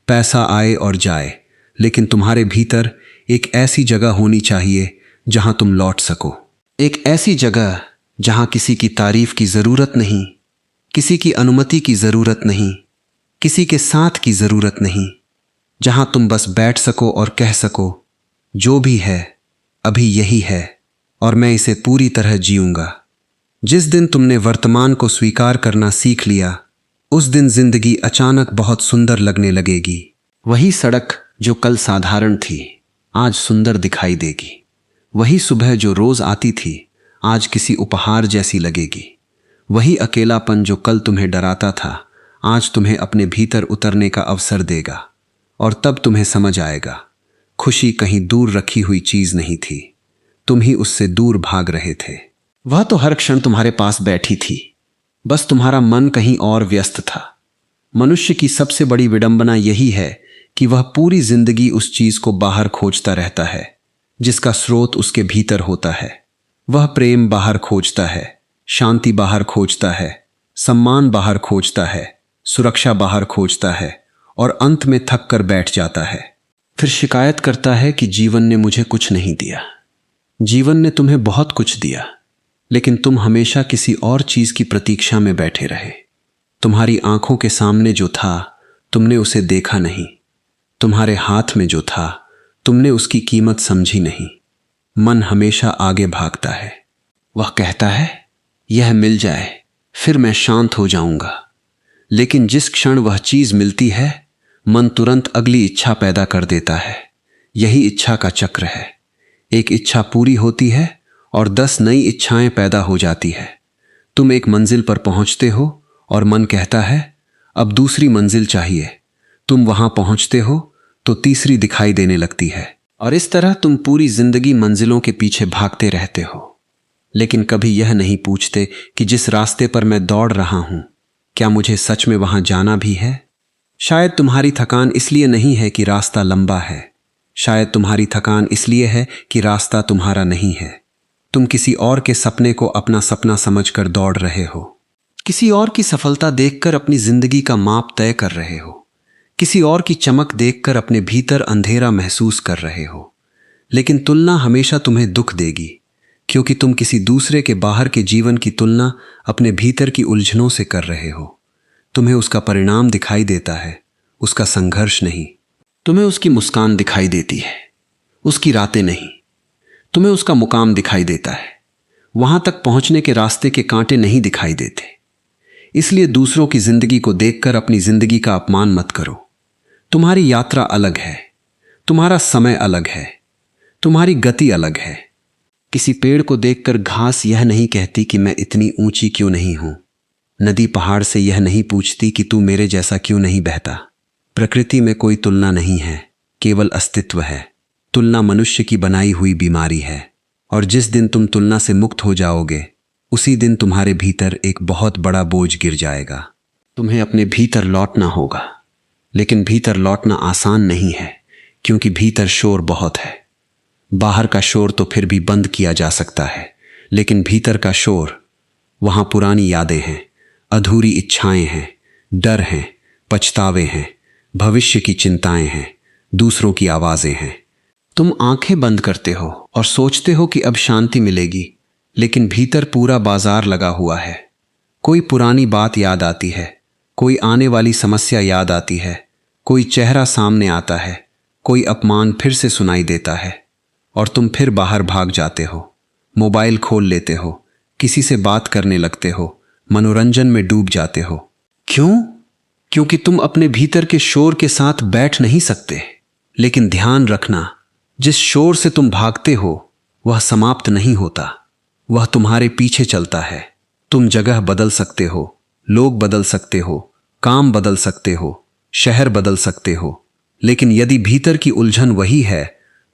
पैसा आए और जाए, लेकिन तुम्हारे भीतर एक ऐसी जगह होनी चाहिए जहां तुम लौट सको। एक ऐसी जगह जहां किसी की तारीफ की जरूरत नहीं, किसी की अनुमति की जरूरत नहीं, किसी के साथ की जरूरत नहीं। जहां तुम बस बैठ सको और कह सको, जो भी है अभी यही है और मैं इसे पूरी तरह जीऊंगा। जिस दिन तुमने वर्तमान को स्वीकार करना सीख लिया, उस दिन जिंदगी अचानक बहुत सुंदर लगने लगेगी। वही सड़क जो कल साधारण थी, आज सुंदर दिखाई देगी। वही सुबह जो रोज आती थी, आज किसी उपहार जैसी लगेगी। वही अकेलापन जो कल तुम्हें डराता था, आज तुम्हें अपने भीतर उतरने का अवसर देगा। और तब तुम्हें समझ आएगा, खुशी कहीं दूर रखी हुई चीज नहीं थी, तुम ही उससे दूर भाग रहे थे। वह तो हर क्षण तुम्हारे पास बैठी थी, बस तुम्हारा मन कहीं और व्यस्त था। मनुष्य की सबसे बड़ी विडंबना यही है कि वह पूरी जिंदगी उस चीज को बाहर खोजता रहता है जिसका स्रोत उसके भीतर होता है। वह प्रेम बाहर खोजता है, शांति बाहर खोजता है, सम्मान बाहर खोजता है, सुरक्षा बाहर खोजता है और अंत में थक कर बैठ जाता है। फिर शिकायत करता है कि जीवन ने मुझे कुछ नहीं दिया। जीवन ने तुम्हें बहुत कुछ दिया, लेकिन तुम हमेशा किसी और चीज की प्रतीक्षा में बैठे रहे। तुम्हारी आंखों के सामने जो था, तुमने उसे देखा नहीं। तुम्हारे हाथ में जो था, तुमने उसकी कीमत समझी नहीं। मन हमेशा आगे भागता है। वह कहता है, यह मिल जाए फिर मैं शांत हो जाऊंगा। लेकिन जिस क्षण वह चीज मिलती है, मन तुरंत अगली इच्छा पैदा कर देता है। यही इच्छा का चक्र है। एक इच्छा पूरी होती है और 10 नई इच्छाएं पैदा हो जाती है। तुम एक मंजिल पर पहुंचते हो और मन कहता है अब दूसरी मंजिल चाहिए। तुम वहां पहुंचते हो तो तीसरी दिखाई देने लगती है, और इस तरह तुम पूरी जिंदगी मंजिलों के पीछे भागते रहते हो, लेकिन कभी यह नहीं पूछते कि जिस रास्ते पर मैं दौड़ रहा हूं, क्या मुझे सच में वहां जाना भी है? शायद तुम्हारी थकान इसलिए नहीं है कि रास्ता लंबा है, शायद तुम्हारी थकान इसलिए है कि रास्ता तुम्हारा नहीं है। तुम किसी और के सपने को अपना सपना समझकर दौड़ रहे हो, किसी और की सफलता देखकर अपनी जिंदगी का माप तय कर रहे हो, किसी और की चमक देखकर अपने भीतर अंधेरा महसूस कर रहे हो। लेकिन तुलना हमेशा तुम्हें दुख देगी, क्योंकि तुम किसी दूसरे के बाहर के जीवन की तुलना अपने भीतर की उलझनों से कर रहे हो। तुम्हें उसका परिणाम दिखाई देता है, उसका संघर्ष नहीं। तुम्हें उसकी मुस्कान दिखाई देती है, उसकी रातें नहीं। तुम्हें उसका मुकाम दिखाई देता है, वहां तक पहुंचने के रास्ते के कांटे नहीं दिखाई देते। इसलिए दूसरों की जिंदगी को देखकर अपनी जिंदगी का अपमान मत करो। तुम्हारी यात्रा अलग है, तुम्हारा समय अलग है, तुम्हारी गति अलग है। किसी पेड़ को देखकर घास यह नहीं कहती कि मैं इतनी ऊंची क्यों नहीं हूं। नदी पहाड़ से यह नहीं पूछती कि तू मेरे जैसा क्यों नहीं बहता। प्रकृति में कोई तुलना नहीं है, केवल अस्तित्व है। तुलना मनुष्य की बनाई हुई बीमारी है, और जिस दिन तुम तुलना से मुक्त हो जाओगे, उसी दिन तुम्हारे भीतर एक बहुत बड़ा बोझ गिर जाएगा। तुम्हें अपने भीतर लौटना होगा, लेकिन भीतर लौटना आसान नहीं है, क्योंकि भीतर शोर बहुत है। बाहर का शोर तो फिर भी बंद किया जा सकता है, लेकिन भीतर का शोर, वहां पुरानी यादें हैं, अधूरी इच्छाएं हैं, डर हैं, पछतावे हैं, भविष्य की चिंताएं हैं, दूसरों की आवाजें हैं। तुम आंखें बंद करते हो और सोचते हो कि अब शांति मिलेगी, लेकिन भीतर पूरा बाजार लगा हुआ है। कोई पुरानी बात याद आती है, कोई आने वाली समस्या याद आती है, कोई चेहरा सामने आता है, कोई अपमान फिर से सुनाई देता है, और तुम फिर बाहर भाग जाते हो। मोबाइल खोल लेते हो, किसी से बात करने लगते हो, मनोरंजन में डूब जाते हो। क्यों? क्योंकि तुम अपने भीतर के शोर के साथ बैठ नहीं सकते। लेकिन ध्यान रखना, जिस शोर से तुम भागते हो वह समाप्त नहीं होता, वह तुम्हारे पीछे चलता है। तुम जगह बदल सकते हो, लोग बदल सकते हो, काम बदल सकते हो, शहर बदल सकते हो, लेकिन यदि भीतर की उलझन वही है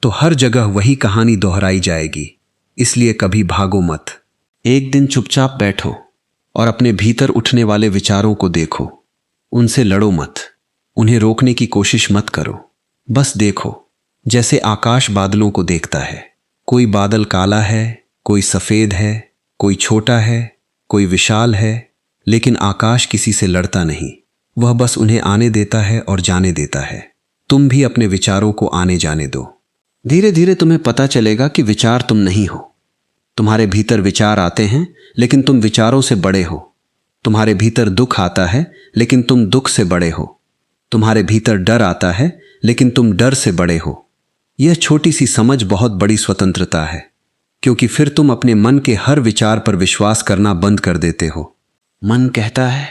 तो हर जगह वही कहानी दोहराई जाएगी। इसलिए कभी भागो मत। एक दिन चुपचाप बैठो और अपने भीतर उठने वाले विचारों को देखो। उनसे लड़ो मत, उन्हें रोकने की कोशिश मत करो। बस देखो, जैसे आकाश बादलों को देखता है। कोई बादल काला है, कोई सफेद है, कोई छोटा है, कोई विशाल है, लेकिन आकाश किसी से लड़ता नहीं। वह बस उन्हें आने देता है और जाने देता है। तुम भी अपने विचारों को आने जाने दो। धीरे धीरे तुम्हें पता चलेगा कि विचार तुम नहीं हो। तुम्हारे भीतर विचार आते हैं, लेकिन तुम विचारों से बड़े हो। तुम्हारे भीतर दुख आता है, लेकिन तुम दुख से बड़े हो। तुम्हारे भीतर डर आता है, लेकिन तुम डर से बड़े हो। यह छोटी सी समझ बहुत बड़ी स्वतंत्रता है, क्योंकि फिर तुम अपने मन के हर विचार पर विश्वास करना बंद कर देते हो। मन कहता है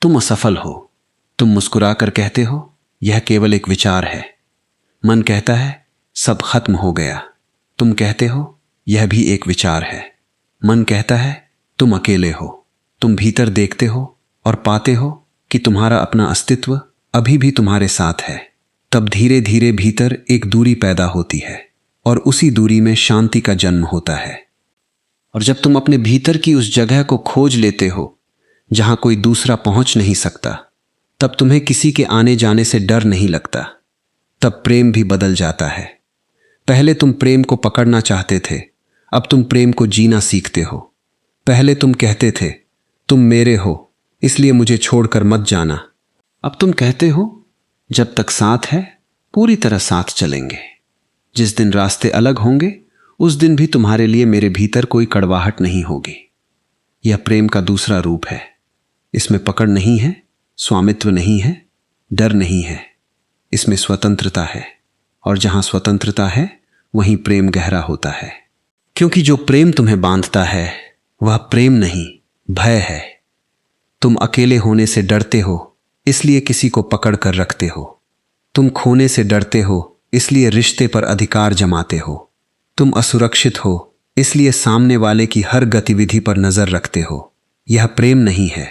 तुम असफल हो, तुम मुस्कुराकर कहते हो यह केवल एक विचार है। मन कहता है सब खत्म हो गया, तुम कहते हो यह भी एक विचार है। मन कहता है तुम अकेले हो, तुम भीतर देखते हो और पाते हो कि तुम्हारा अपना अस्तित्व अभी भी तुम्हारे साथ है। तब धीरे धीरे भीतर एक दूरी पैदा होती है, और उसी दूरी में शांति का जन्म होता है। और जब तुम अपने भीतर की उस जगह को खोज लेते हो जहां कोई दूसरा पहुंच नहीं सकता, तब तुम्हें किसी के आने जाने से डर नहीं लगता। तब प्रेम भी बदल जाता है। पहले तुम प्रेम को पकड़ना चाहते थे, अब तुम प्रेम को जीना सीखते हो। पहले तुम कहते थे तुम मेरे हो, इसलिए मुझे छोड़कर मत जाना। अब तुम कहते हो जब तक साथ है पूरी तरह साथ चलेंगे। जिस दिन रास्ते अलग होंगे उस दिन भी तुम्हारे लिए मेरे भीतर कोई कड़वाहट नहीं होगी। यह प्रेम का दूसरा रूप है। इसमें पकड़ नहीं है, स्वामित्व नहीं है, डर नहीं है। इसमें स्वतंत्रता है, और जहां स्वतंत्रता है वहीं प्रेम गहरा होता है। क्योंकि जो प्रेम तुम्हें बांधता है वह प्रेम नहीं, भय है। तुम अकेले होने से डरते हो, इसलिए किसी को पकड़ कर रखते हो। तुम खोने से डरते हो, इसलिए रिश्ते पर अधिकार जमाते हो। तुम असुरक्षित हो, इसलिए सामने वाले की हर गतिविधि पर नजर रखते हो। यह प्रेम नहीं है।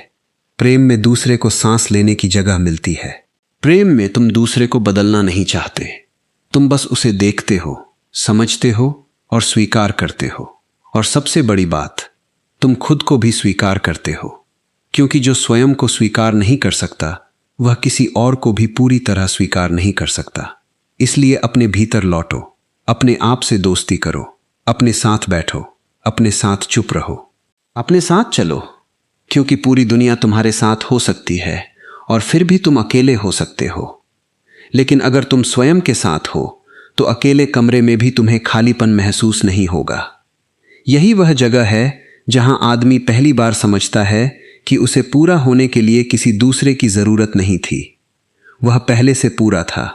प्रेम में दूसरे को सांस लेने की जगह मिलती है। प्रेम में तुम दूसरे को बदलना नहीं चाहते, तुम बस उसे देखते हो, समझते हो और स्वीकार करते हो। और सबसे बड़ी बात, तुम खुद को भी स्वीकार करते हो, क्योंकि जो स्वयं को स्वीकार नहीं कर सकता वह किसी और को भी पूरी तरह स्वीकार नहीं कर सकता। इसलिए अपने भीतर लौटो, अपने आप से दोस्ती करो, अपने साथ बैठो, अपने साथ चुप रहो, अपने साथ चलो, क्योंकि पूरी दुनिया तुम्हारे साथ हो सकती है और फिर भी तुम अकेले हो सकते हो। लेकिन अगर तुम स्वयं के साथ हो तो अकेले कमरे में भी तुम्हें खालीपन महसूस नहीं होगा। यही वह जगह है जहां आदमी पहली बार समझता है कि उसे पूरा होने के लिए किसी दूसरे की जरूरत नहीं थी। वह पहले से पूरा था,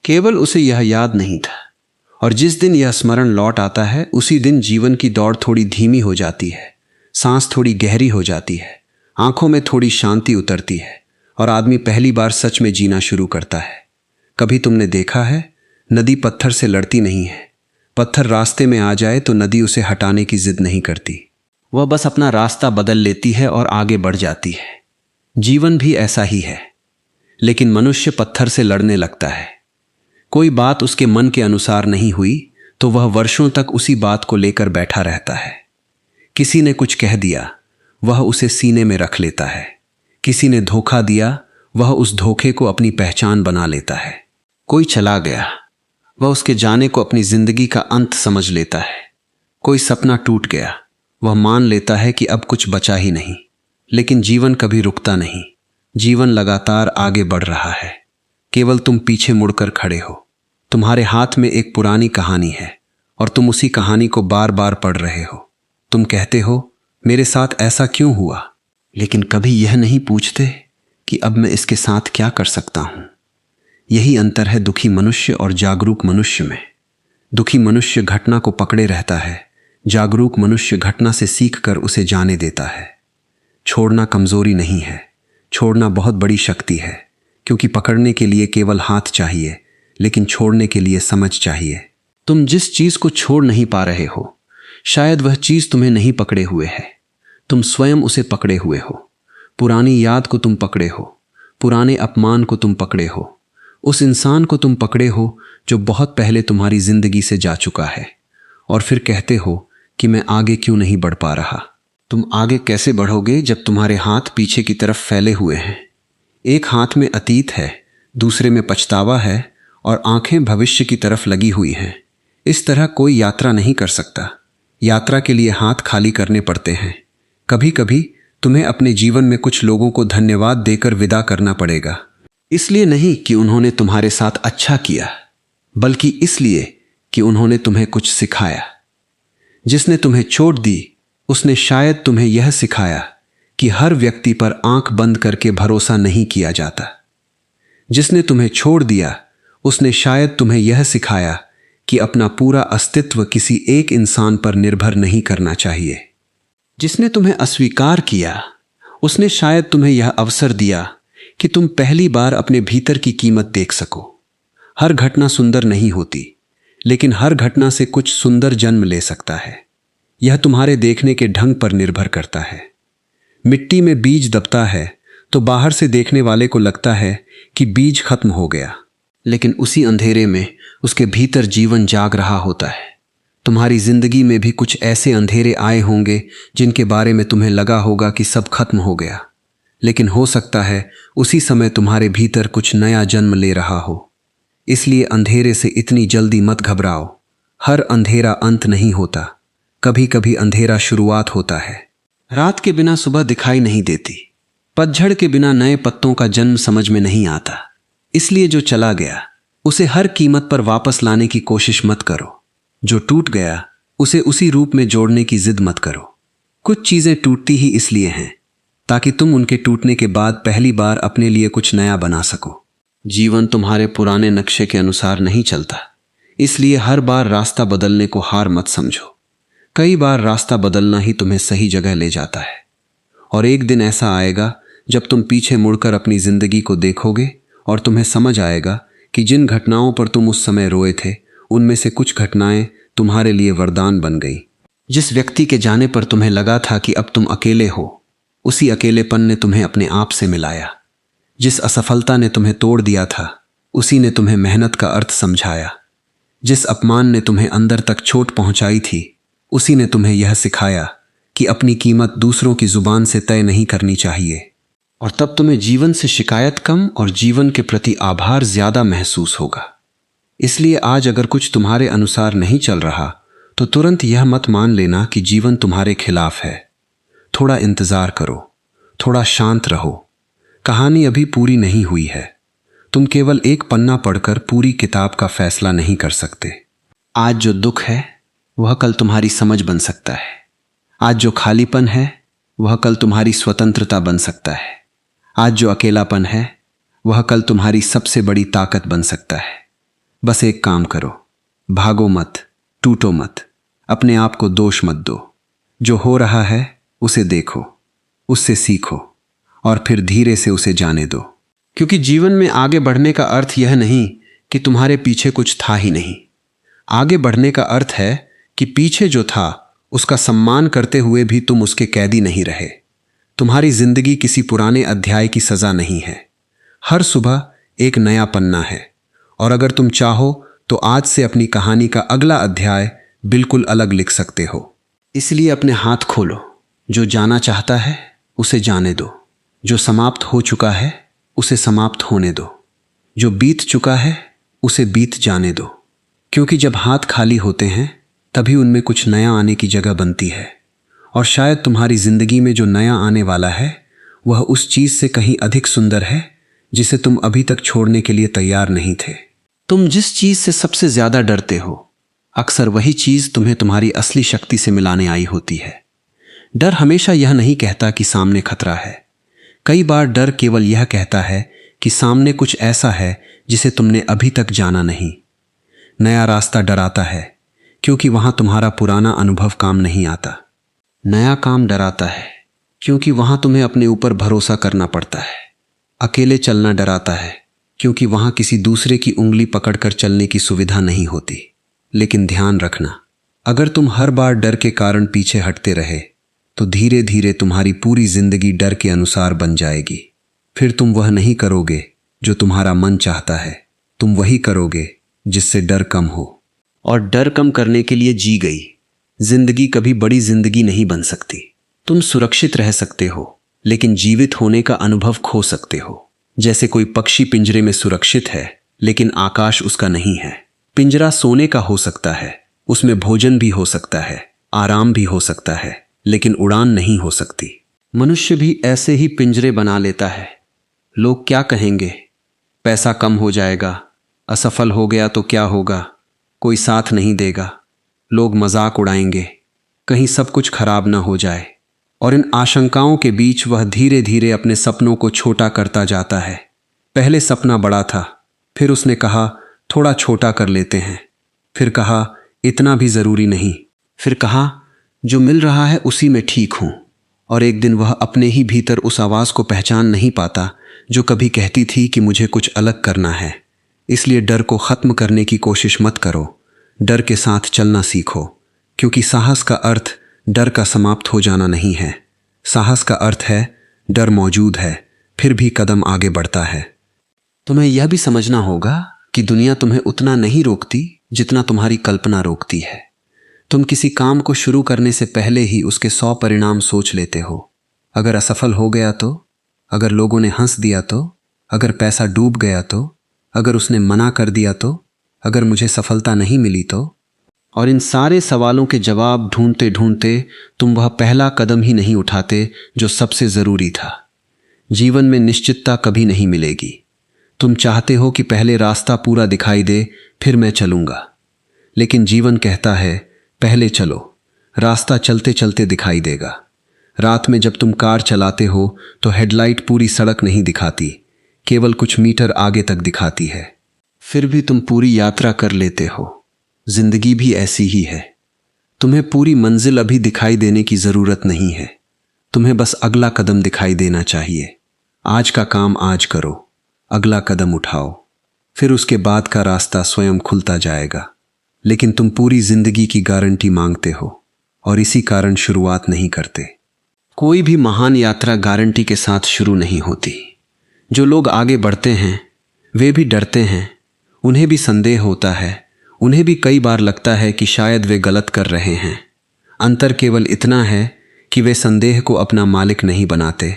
केवल उसे यह याद नहीं था। और जिस दिन यह स्मरण लौट आता है उसी दिन जीवन की दौड़ थोड़ी धीमी हो जाती है, सांस थोड़ी गहरी हो जाती है, आंखों में थोड़ी शांति उतरती है और आदमी पहली बार सच में जीना शुरू करता है। कभी तुमने देखा है, नदी पत्थर से लड़ती नहीं है। पत्थर रास्ते में आ जाए तो नदी उसे हटाने की जिद नहीं करती, वह बस अपना रास्ता बदल लेती है और आगे बढ़ जाती है। जीवन भी ऐसा ही है। लेकिन मनुष्य पत्थर से लड़ने लगता है। कोई बात उसके मन के अनुसार नहीं हुई तो वह वर्षों तक उसी बात को लेकर बैठा रहता है। किसी ने कुछ कह दिया, वह उसे सीने में रख लेता है। किसी ने धोखा दिया, वह उस धोखे को अपनी पहचान बना लेता है। कोई चला गया, वह उसके जाने को अपनी जिंदगी का अंत समझ लेता है। कोई सपना टूट गया, वह मान लेता है कि अब कुछ बचा ही नहीं। लेकिन जीवन कभी रुकता नहीं। जीवन लगातार आगे बढ़ रहा है, केवल तुम पीछे मुड़कर खड़े हो। तुम्हारे हाथ में एक पुरानी कहानी है और तुम उसी कहानी को बार बार पढ़ रहे हो। तुम कहते हो, मेरे साथ ऐसा क्यों हुआ, लेकिन कभी यह नहीं पूछते कि अब मैं इसके साथ क्या कर सकता हूं। यही अंतर है दुखी मनुष्य और जागरूक मनुष्य में। दुखी मनुष्य घटना को पकड़े रहता है, जागरूक मनुष्य घटना से सीखकर उसे जाने देता है। छोड़ना कमजोरी नहीं है, छोड़ना बहुत बड़ी शक्ति है, क्योंकि पकड़ने के लिए केवल हाथ चाहिए, लेकिन छोड़ने के लिए समझ चाहिए। तुम जिस चीज को छोड़ नहीं पा रहे हो, शायद वह चीज तुम्हें नहीं पकड़े हुए है, तुम स्वयं उसे पकड़े हुए हो। पुरानी याद को तुम पकड़े हो, पुराने अपमान को तुम पकड़े हो, उस इंसान को तुम पकड़े हो जो बहुत पहले तुम्हारी जिंदगी से जा चुका है। और फिर कहते हो कि मैं आगे क्यों नहीं बढ़ पा रहा। तुम आगे कैसे बढ़ोगे जब तुम्हारे हाथ पीछे की तरफ फैले हुए हैं। एक हाथ में अतीत है, दूसरे में पछतावा है और आंखें भविष्य की तरफ लगी हुई हैं। इस तरह कोई यात्रा नहीं कर सकता। यात्रा के लिए हाथ खाली करने पड़ते हैं। कभी कभी तुम्हें अपने जीवन में कुछ लोगों को धन्यवाद देकर विदा करना पड़ेगा। इसलिए नहीं कि उन्होंने तुम्हारे साथ अच्छा किया, बल्कि इसलिए कि उन्होंने तुम्हें कुछ सिखाया। जिसने तुम्हें चोट दी उसने शायद तुम्हें यह सिखाया कि हर व्यक्ति पर आंख बंद करके भरोसा नहीं किया जाता। जिसने तुम्हें छोड़ दिया उसने शायद तुम्हें यह सिखाया कि अपना पूरा अस्तित्व किसी एक इंसान पर निर्भर नहीं करना चाहिए। जिसने तुम्हें अस्वीकार किया उसने शायद तुम्हें यह अवसर दिया कि तुम पहली बार अपने भीतर की कीमत देख सको। हर घटना सुंदर नहीं होती, लेकिन हर घटना से कुछ सुंदर जन्म ले सकता है। यह तुम्हारे देखने के ढंग पर निर्भर करता है। मिट्टी में बीज दबता है तो बाहर से देखने वाले को लगता है कि बीज खत्म हो गया, लेकिन उसी अंधेरे में उसके भीतर जीवन जाग रहा होता है। तुम्हारी जिंदगी में भी कुछ ऐसे अंधेरे आए होंगे जिनके बारे में तुम्हें लगा होगा कि सब खत्म हो गया, लेकिन हो सकता है उसी समय तुम्हारे भीतर कुछ नया जन्म ले रहा हो। इसलिए अंधेरे से इतनी जल्दी मत घबराओ। हर अंधेरा अंत नहीं होता, कभी कभी अंधेरा शुरुआत होता है। रात के बिना सुबह दिखाई नहीं देती, पतझड़ के बिना नए पत्तों का जन्म समझ में नहीं आता। इसलिए जो चला गया उसे हर कीमत पर वापस लाने की कोशिश मत करो। जो टूट गया उसे उसी रूप में जोड़ने की जिद मत करो। कुछ चीजें टूटती ही इसलिए हैं ताकि तुम उनके टूटने के बाद पहली बार अपने लिए कुछ नया बना सको। जीवन तुम्हारे पुराने नक्शे के अनुसार नहीं चलता, इसलिए हर बार रास्ता बदलने को हार मत समझो। कई बार रास्ता बदलना ही तुम्हें सही जगह ले जाता है। और एक दिन ऐसा आएगा जब तुम पीछे मुड़कर अपनी जिंदगी को देखोगे और तुम्हें समझ आएगा कि जिन घटनाओं पर तुम उस समय रोए थे उनमें से कुछ घटनाएं तुम्हारे लिए वरदान बन गई। जिस व्यक्ति के जाने पर तुम्हें लगा था कि अब तुम अकेले हो, उसी अकेलेपन ने तुम्हें अपने आप से मिलाया। जिस असफलता ने तुम्हें तोड़ दिया था, उसी ने तुम्हें मेहनत का अर्थ समझाया। जिस अपमान ने तुम्हें अंदर तक चोट पहुंचाई थी, उसी ने तुम्हें यह सिखाया कि अपनी कीमत दूसरों की जुबान से तय नहीं करनी चाहिए। और तब तुम्हें जीवन से शिकायत कम और जीवन के प्रति आभार ज्यादा महसूस होगा। इसलिए आज अगर कुछ तुम्हारे अनुसार नहीं चल रहा, तो तुरंत यह मत मान लेना कि जीवन तुम्हारे खिलाफ है। थोड़ा इंतजार करो, थोड़ा शांत रहो। कहानी अभी पूरी नहीं हुई है। तुम केवल एक पन्ना पढ़कर पूरी किताब का फैसला नहीं कर सकते। आज जो दुख है वह कल तुम्हारी समझ बन सकता है। आज जो खालीपन है वह कल तुम्हारी स्वतंत्रता बन सकता है। आज जो अकेलापन है वह कल तुम्हारी सबसे बड़ी ताकत बन सकता है। बस एक काम करो, भागो मत, टूटो मत, अपने आप को दोष मत दो। जो हो रहा है उसे देखो, उससे सीखो और फिर धीरे से उसे जाने दो। क्योंकि जीवन में आगे बढ़ने का अर्थ यह नहीं कि तुम्हारे पीछे कुछ था ही नहीं। आगे बढ़ने का अर्थ है कि पीछे जो था उसका सम्मान करते हुए भी तुम उसके कैदी नहीं रहे। तुम्हारी जिंदगी किसी पुराने अध्याय की सजा नहीं है। हर सुबह एक नया पन्ना है और अगर तुम चाहो तो आज से अपनी कहानी का अगला अध्याय बिल्कुल अलग लिख सकते हो। इसलिए अपने हाथ खोलो। जो जाना चाहता है उसे जाने दो। जो समाप्त हो चुका है उसे समाप्त होने दो। जो बीत चुका है उसे बीत जाने दो। क्योंकि जब हाथ खाली होते हैं तभी उनमें कुछ नया आने की जगह बनती है। और शायद तुम्हारी जिंदगी में जो नया आने वाला है वह उस चीज से कहीं अधिक सुंदर है जिसे तुम अभी तक छोड़ने के लिए तैयार नहीं थे। तुम जिस चीज से सबसे ज्यादा डरते हो, अक्सर वही चीज तुम्हें तुम्हारी असली शक्ति से मिलाने आई होती है। डर हमेशा यह नहीं कहता कि सामने खतरा है। कई बार डर केवल यह कहता है कि सामने कुछ ऐसा है जिसे तुमने अभी तक जाना नहीं। नया रास्ता डराता है क्योंकि वहां तुम्हारा पुराना अनुभव काम नहीं आता। नया काम डराता है क्योंकि वहां तुम्हें अपने ऊपर भरोसा करना पड़ता है। अकेले चलना डराता है क्योंकि वहां किसी दूसरे की उंगली पकड़कर चलने की सुविधा नहीं होती। लेकिन ध्यान रखना, अगर तुम हर बार डर के कारण पीछे हटते रहे तो धीरे धीरे तुम्हारी पूरी जिंदगी डर के अनुसार बन जाएगी। फिर तुम वह नहीं करोगे जो तुम्हारा मन चाहता है, तुम वही करोगे जिससे डर कम हो। और डर कम करने के लिए जी गई जिंदगी कभी बड़ी जिंदगी नहीं बन सकती। तुम सुरक्षित रह सकते हो लेकिन जीवित होने का अनुभव खो सकते हो। जैसे कोई पक्षी पिंजरे में सुरक्षित है लेकिन आकाश उसका नहीं है। पिंजरा सोने का हो सकता है, उसमें भोजन भी हो सकता है, आराम भी हो सकता है, लेकिन उड़ान नहीं हो सकती। मनुष्य भी ऐसे ही पिंजरे बना लेता है। लोग क्या कहेंगे? पैसा कम हो जाएगा, असफल हो गया तो क्या होगा, कोई साथ नहीं देगा, लोग मजाक उड़ाएंगे, कहीं सब कुछ खराब ना हो जाए। और इन आशंकाओं के बीच वह धीरे धीरे अपने सपनों को छोटा करता जाता है। पहले सपना बड़ा था, फिर उसने कहा थोड़ा छोटा कर लेते हैं, फिर कहा इतना भी जरूरी नहीं, फिर कहा जो मिल रहा है उसी में ठीक हूं। और एक दिन वह अपने ही भीतर उस आवाज को पहचान नहीं पाता जो कभी कहती थी कि मुझे कुछ अलग करना है। इसलिए डर को खत्म करने की कोशिश मत करो, डर के साथ चलना सीखो। क्योंकि साहस का अर्थ डर का समाप्त हो जाना नहीं है। साहस का अर्थ है डर मौजूद है फिर भी कदम आगे बढ़ता है। तुम्हें यह भी समझना होगा कि दुनिया तुम्हें उतना नहीं रोकती जितना तुम्हारी कल्पना रोकती है। तुम किसी काम को शुरू करने से पहले ही उसके 100 परिणाम सोच लेते हो। अगर असफल हो गया तो, अगर लोगों ने हंस दिया तो, अगर पैसा डूब गया तो, अगर उसने मना कर दिया तो, अगर मुझे सफलता नहीं मिली तो। और इन सारे सवालों के जवाब ढूंढते ढूंढते तुम वह पहला कदम ही नहीं उठाते जो सबसे जरूरी था। जीवन में निश्चितता कभी नहीं मिलेगी। तुम चाहते हो कि पहले रास्ता पूरा दिखाई दे फिर मैं चलूंगा, लेकिन जीवन कहता है पहले चलो, रास्ता चलते चलते दिखाई देगा। रात में जब तुम कार चलाते हो तो हेडलाइट पूरी सड़क नहीं दिखाती, केवल कुछ मीटर आगे तक दिखाती है। फिर भी तुम पूरी यात्रा कर लेते हो। जिंदगी भी ऐसी ही है। तुम्हें पूरी मंजिल अभी दिखाई देने की जरूरत नहीं है, तुम्हें बस अगला कदम दिखाई देना चाहिए। आज का काम आज करो, अगला कदम उठाओ, फिर उसके बाद का रास्ता स्वयं खुलता जाएगा। लेकिन तुम पूरी जिंदगी की गारंटी मांगते हो और इसी कारण शुरुआत नहीं करते। कोई भी महान यात्रा गारंटी के साथ शुरू नहीं होती। जो लोग आगे बढ़ते हैं वे भी डरते हैं, उन्हें भी संदेह होता है, उन्हें भी कई बार लगता है कि शायद वे गलत कर रहे हैं। अंतर केवल इतना है कि वे संदेह को अपना मालिक नहीं बनाते।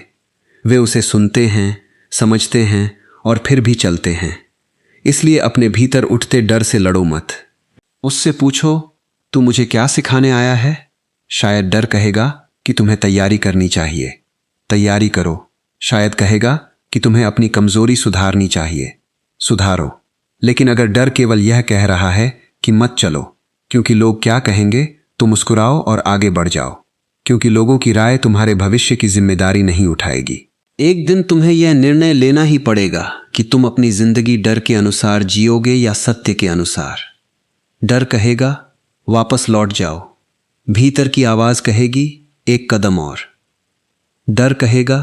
वे उसे सुनते हैं, समझते हैं और फिर भी चलते हैं। इसलिए अपने भीतर उठते डर से लड़ो मत। उससे पूछो, तू मुझे क्या सिखाने आया है? शायद डर कहेगा कि तुम्हें तैयारी करनी चाहिए, तैयारी करो। शायद कहेगा कि तुम्हें अपनी कमजोरी सुधारनी चाहिए, सुधारो। लेकिन अगर डर केवल यह कह रहा है कि मत चलो क्योंकि लोग क्या कहेंगे, तो मुस्कुराओ और आगे बढ़ जाओ, क्योंकि लोगों की राय तुम्हारे भविष्य की जिम्मेदारी नहीं उठाएगी। एक दिन तुम्हें यह निर्णय लेना ही पड़ेगा कि तुम अपनी जिंदगी डर के अनुसार जियोगे या सत्य के अनुसार। डर कहेगा वापस लौट जाओ, भीतर की आवाज कहेगी एक कदम और। डर कहेगा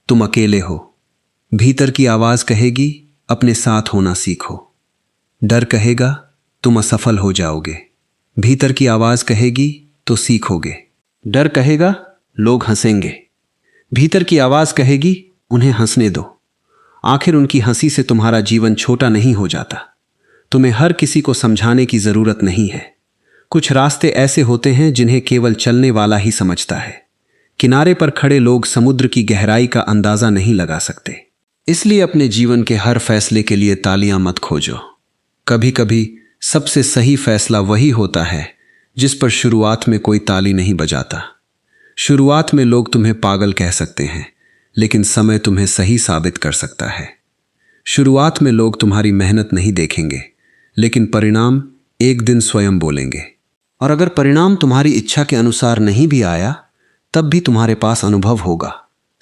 तुम अकेले हो, भीतर की आवाज कहेगी अपने साथ होना सीखो। डर कहेगा तुम असफल हो जाओगे, भीतर की आवाज कहेगी तो सीखोगे। डर कहेगा लोग हंसेंगे, भीतर की आवाज कहेगी उन्हें हंसने दो। आखिर उनकी हंसी से तुम्हारा जीवन छोटा नहीं हो जाता। तुम्हें हर किसी को समझाने की जरूरत नहीं है। कुछ रास्ते ऐसे होते हैं जिन्हें केवल चलने वाला ही समझता है। किनारे पर खड़े लोग समुद्र की गहराई का अंदाजा नहीं लगा सकते। इसलिए अपने जीवन के हर फैसले के लिए तालियां मत खोजो। कभी कभी सबसे सही फैसला वही होता है जिस पर शुरुआत में कोई ताली नहीं बजाता। शुरुआत में लोग तुम्हें पागल कह सकते हैं, लेकिन समय तुम्हें सही साबित कर सकता है। शुरुआत में लोग तुम्हारी मेहनत नहीं देखेंगे, लेकिन परिणाम एक दिन स्वयं बोलेंगे। और अगर परिणाम तुम्हारी इच्छा के अनुसार नहीं भी आया, तब भी तुम्हारे पास अनुभव होगा,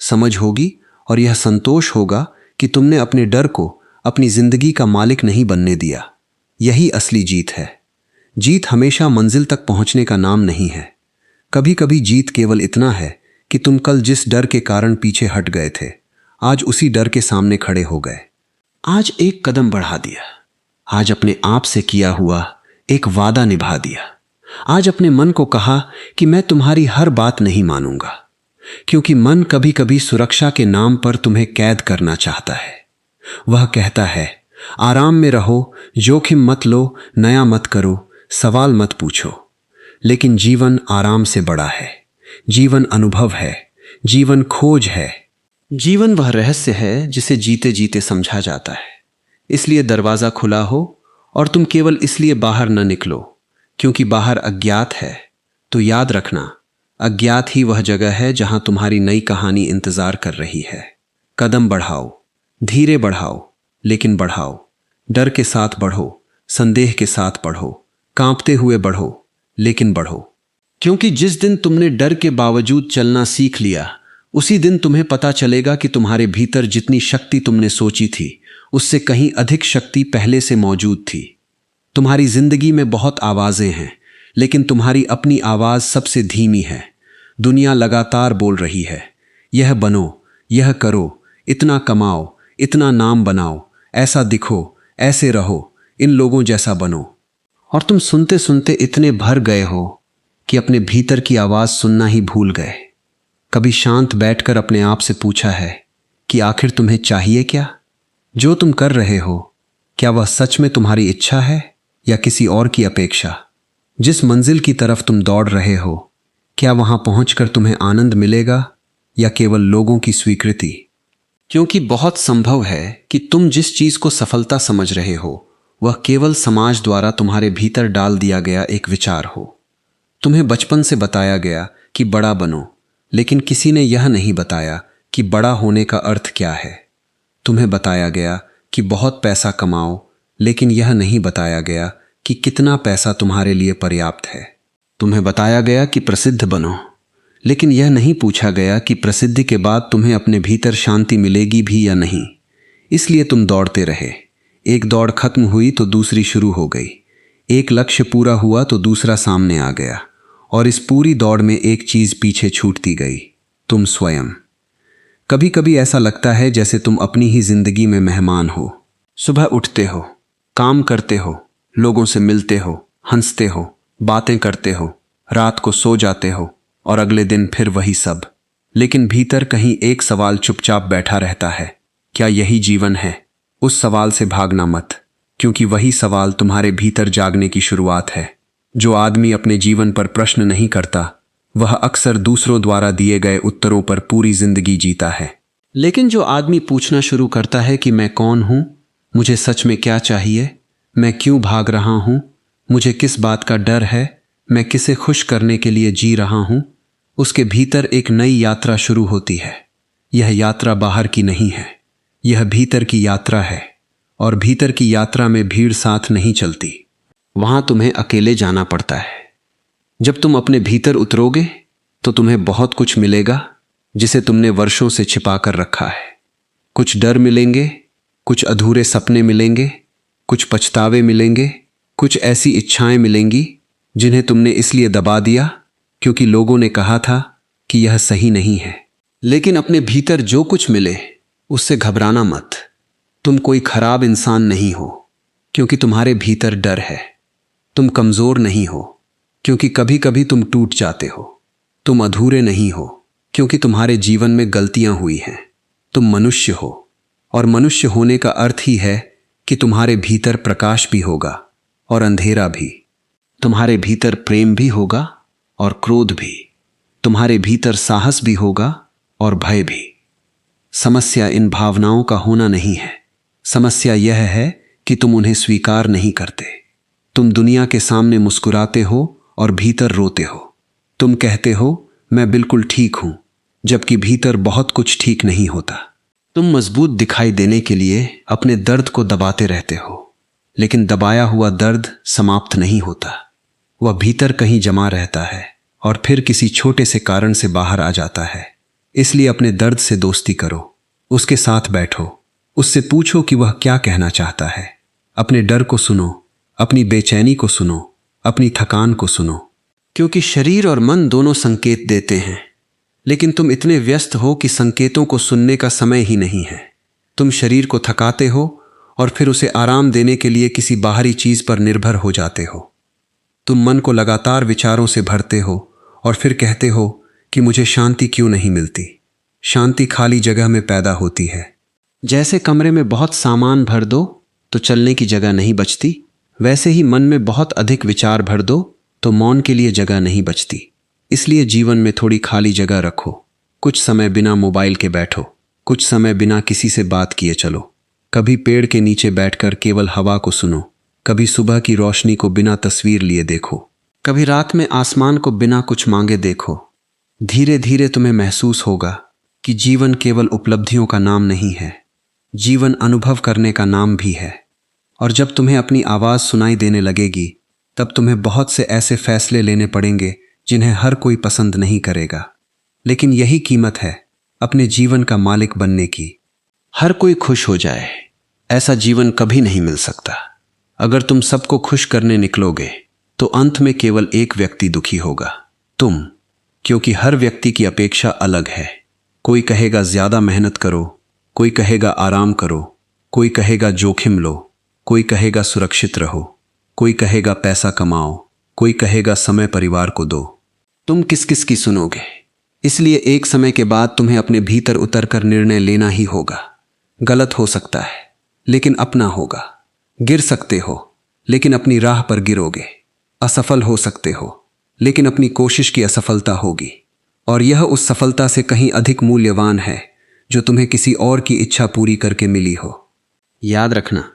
समझ होगी और यह संतोष होगा कि तुमने अपने डर को अपनी जिंदगी का मालिक नहीं बनने दिया। यही असली जीत है। जीत हमेशा मंजिल तक पहुंचने का नाम नहीं है। कभी कभी जीत केवल इतना है कि तुम कल जिस डर के कारण पीछे हट गए थे, आज उसी डर के सामने खड़े हो गए। आज एक कदम बढ़ा दिया, आज अपने आप से किया हुआ एक वादा निभा दिया। आज अपने मन को कहा कि मैं तुम्हारी हर बात नहीं मानूंगा, क्योंकि मन कभी कभी सुरक्षा के नाम पर तुम्हें कैद करना चाहता है। वह कहता है आराम में रहो, जोखिम मत लो, नया मत करो, सवाल मत पूछो। लेकिन जीवन आराम से बड़ा है। जीवन अनुभव है, जीवन खोज है। जीवन वह रहस्य है जिसे जीते जीते समझा जाता है। इसलिए दरवाजा खुला हो और तुम केवल इसलिए बाहर न निकलो क्योंकि बाहर अज्ञात है, तो याद रखना अज्ञात ही वह जगह है जहां तुम्हारी नई कहानी इंतजार कर रही है। कदम बढ़ाओ, धीरे बढ़ाओ, लेकिन बढ़ाओ। डर के साथ बढ़ो, संदेह के साथ बढ़ो, कांपते हुए बढ़ो, लेकिन बढ़ो। क्योंकि जिस दिन तुमने डर के बावजूद चलना सीख लिया, उसी दिन तुम्हें पता चलेगा कि तुम्हारे भीतर जितनी शक्ति तुमने सोची थी, उससे कहीं अधिक शक्ति पहले से मौजूद थी। तुम्हारी जिंदगी में बहुत आवाजें हैं, लेकिन तुम्हारी अपनी आवाज सबसे धीमी है। दुनिया लगातार बोल रही है, यह बनो, यह करो, इतना कमाओ, इतना नाम बनाओ, ऐसा दिखो, ऐसे रहो, इन लोगों जैसा बनो। और तुम सुनते सुनते इतने भर गए हो कि अपने भीतर की आवाज सुनना ही भूल गए। कभी शांत बैठकर अपने आप से पूछा है कि आखिर तुम्हें चाहिए क्या? जो तुम कर रहे हो, क्या वह सच में तुम्हारी इच्छा है या किसी और की अपेक्षा? जिस मंजिल की तरफ तुम दौड़ रहे हो, क्या वहां पहुंचकर तुम्हें आनंद मिलेगा या केवल लोगों की स्वीकृति? क्योंकि बहुत संभव है कि तुम जिस चीज को सफलता समझ रहे हो, वह केवल समाज द्वारा तुम्हारे भीतर डाल दिया गया एक विचार हो। तुम्हें बचपन से बताया गया कि बड़ा बनो, लेकिन किसी ने यह नहीं बताया कि बड़ा होने का अर्थ क्या है। तुम्हें बताया गया कि बहुत पैसा कमाओ, लेकिन यह नहीं बताया गया कि कितना पैसा तुम्हारे लिए पर्याप्त है। तुम्हें बताया गया कि प्रसिद्ध बनो, लेकिन यह नहीं पूछा गया कि प्रसिद्धि के बाद तुम्हें अपने भीतर शांति मिलेगी भी या नहीं। इसलिए तुम दौड़ते रहे। एक दौड़ खत्म हुई तो दूसरी शुरू हो गई। एक लक्ष्य पूरा हुआ तो दूसरा सामने आ गया, और इस पूरी दौड़ में एक चीज पीछे छूटती गई, तुम स्वयं। कभी कभी ऐसा लगता है जैसे तुम अपनी ही जिंदगी में मेहमान हो। सुबह उठते हो, काम करते हो, लोगों से मिलते हो, हंसते हो, बातें करते हो, रात को सो जाते हो और अगले दिन फिर वही सब। लेकिन भीतर कहीं एक सवाल चुपचाप बैठा रहता है, क्या यही जीवन है? उस सवाल से भागना मत, क्योंकि वही सवाल तुम्हारे भीतर जागने की शुरुआत है। जो आदमी अपने जीवन पर प्रश्न नहीं करता, वह अक्सर दूसरों द्वारा दिए गए उत्तरों पर पूरी जिंदगी जीता है। लेकिन जो आदमी पूछना शुरू करता है कि मैं कौन हूं, मुझे सच में क्या चाहिए, मैं क्यों भाग रहा हूं, मुझे किस बात का डर है, मैं किसे खुश करने के लिए जी रहा हूं, उसके भीतर एक नई यात्रा शुरू होती है। यह यात्रा बाहर की नहीं है, यह भीतर की यात्रा है। और भीतर की यात्रा में भीड़ साथ नहीं चलती, वहां तुम्हें अकेले जाना पड़ता है। जब तुम अपने भीतर उतरोगे तो तुम्हें बहुत कुछ मिलेगा जिसे तुमने वर्षों से छिपा कर रखा है। कुछ डर मिलेंगे, कुछ अधूरे सपने मिलेंगे, कुछ पछतावे मिलेंगे, कुछ ऐसी इच्छाएं मिलेंगी जिन्हें तुमने इसलिए दबा दिया क्योंकि लोगों ने कहा था कि यह सही नहीं है। लेकिन अपने भीतर जो कुछ मिले उससे घबराना मत। तुम कोई खराब इंसान नहीं हो क्योंकि तुम्हारे भीतर डर है। तुम कमजोर नहीं हो क्योंकि कभी कभी तुम टूट जाते हो। तुम अधूरे नहीं हो क्योंकि तुम्हारे जीवन में गलतियां हुई हैं। तुम मनुष्य हो, और मनुष्य होने का अर्थ ही है कि तुम्हारे भीतर प्रकाश भी होगा और अंधेरा भी। तुम्हारे भीतर प्रेम भी होगा और क्रोध भी। तुम्हारे भीतर साहस भी होगा और भय भी। समस्या इन भावनाओं का होना नहीं है। समस्या यह है कि तुम उन्हें स्वीकार नहीं करते। तुम दुनिया के सामने मुस्कुराते हो और भीतर रोते हो। तुम कहते हो मैं बिल्कुल ठीक हूं, जबकि भीतर बहुत कुछ ठीक नहीं होता। तुम मजबूत दिखाई देने के लिए अपने दर्द को दबाते रहते हो, लेकिन दबाया हुआ दर्द समाप्त नहीं होता। वह भीतर कहीं जमा रहता है और फिर किसी छोटे से कारण से बाहर आ जाता है। इसलिए अपने दर्द से दोस्ती करो, उसके साथ बैठो, उससे पूछो कि वह क्या कहना चाहता है। अपने डर को सुनो, अपनी बेचैनी को सुनो, अपनी थकान को सुनो, क्योंकि शरीर और मन दोनों संकेत देते हैं, लेकिन तुम इतने व्यस्त हो कि संकेतों को सुनने का समय ही नहीं है। तुम शरीर को थकाते हो और फिर उसे आराम देने के लिए किसी बाहरी चीज पर निर्भर हो जाते हो। तुम मन को लगातार विचारों से भरते हो और फिर कहते हो कि मुझे शांति क्यों नहीं मिलती। शांति खाली जगह में पैदा होती है। जैसे कमरे में बहुत सामान भर दो तो चलने की जगह नहीं बचती, वैसे ही मन में बहुत अधिक विचार भर दो तो मौन के लिए जगह नहीं बचती। इसलिए जीवन में थोड़ी खाली जगह रखो। कुछ समय बिना मोबाइल के बैठो, कुछ समय बिना किसी से बात किए चलो। कभी पेड़ के नीचे बैठकर केवल हवा को सुनो, कभी सुबह की रोशनी को बिना तस्वीर लिए देखो, कभी रात में आसमान को बिना कुछ मांगे देखो। धीरे धीरे तुम्हें महसूस होगा कि जीवन केवल उपलब्धियों का नाम नहीं है, जीवन अनुभव करने का नाम भी है। और जब तुम्हें अपनी आवाज़ सुनाई देने लगेगी, तब तुम्हें बहुत से ऐसे फैसले लेने पड़ेंगे जिन्हें हर कोई पसंद नहीं करेगा, लेकिन यही कीमत है अपने जीवन का मालिक बनने की। हर कोई खुश हो जाए, ऐसा जीवन कभी नहीं मिल सकता। अगर तुम सबको खुश करने निकलोगे तो अंत में केवल एक व्यक्ति दुखी होगा, तुम, क्योंकि हर व्यक्ति की अपेक्षा अलग है। कोई कहेगा ज्यादा मेहनत करो, कोई कहेगा आराम करो, कोई कहेगा जोखिम लो, कोई कहेगा सुरक्षित रहो, कोई कहेगा पैसा कमाओ, कोई कहेगा समय परिवार को दो। तुम किस किस की सुनोगे? इसलिए एक समय के बाद तुम्हें अपने भीतर उतरकर निर्णय लेना ही होगा। गलत हो सकता है लेकिन अपना होगा। गिर सकते हो लेकिन अपनी राह पर गिरोगे। असफल हो सकते हो लेकिन अपनी कोशिश की असफलता होगी, और यह उस सफलता से कहीं अधिक मूल्यवान है जो तुम्हें किसी और की इच्छा पूरी करके मिली हो। याद रखना,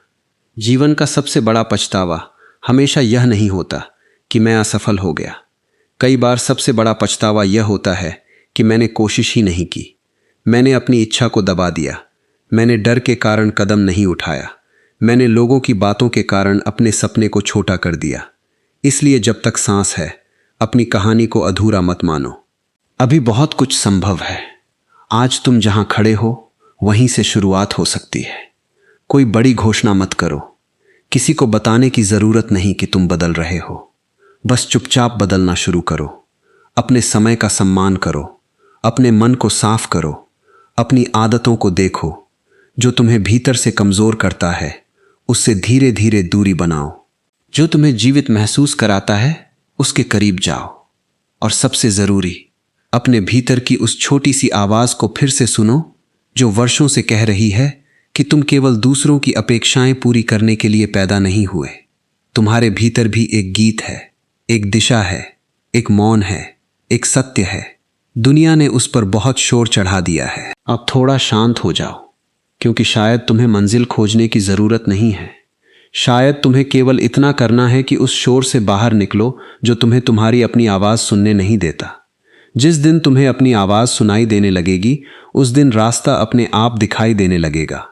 जीवन का सबसे बड़ा पछतावा हमेशा यह नहीं होता कि मैं असफल हो गया। कई बार सबसे बड़ा पछतावा यह होता है कि मैंने कोशिश ही नहीं की, मैंने अपनी इच्छा को दबा दिया, मैंने डर के कारण कदम नहीं उठाया, मैंने लोगों की बातों के कारण अपने सपने को छोटा कर दिया। इसलिए जब तक सांस है, अपनी कहानी को अधूरा मत मानो। अभी बहुत कुछ संभव है। आज तुम जहां खड़े हो वहीं से शुरुआत हो सकती है। कोई बड़ी घोषणा मत करो। किसी को बताने की जरूरत नहीं कि तुम बदल रहे हो। बस चुपचाप बदलना शुरू करो। अपने समय का सम्मान करो, अपने मन को साफ करो, अपनी आदतों को देखो। जो तुम्हें भीतर से कमजोर करता है उससे धीरे धीरे दूरी बनाओ। जो तुम्हें जीवित महसूस कराता है उसके करीब जाओ। और सबसे जरूरी, अपने भीतर की उस छोटी सी आवाज को फिर से सुनो जो वर्षों से कह रही है कि तुम केवल दूसरों की अपेक्षाएं पूरी करने के लिए पैदा नहीं हुए। तुम्हारे भीतर भी एक गीत है, एक दिशा है, एक मौन है, एक सत्य है। दुनिया ने उस पर बहुत शोर चढ़ा दिया है। अब थोड़ा शांत हो जाओ, क्योंकि शायद तुम्हें मंजिल खोजने की जरूरत नहीं है। शायद तुम्हें केवल इतना करना है कि उस शोर से बाहर निकलो जो तुम्हें तुम्हारी अपनी आवाज सुनने नहीं देता। जिस दिन तुम्हें अपनी आवाज सुनाई देने लगेगी, उस दिन रास्ता अपने आप दिखाई देने लगेगा।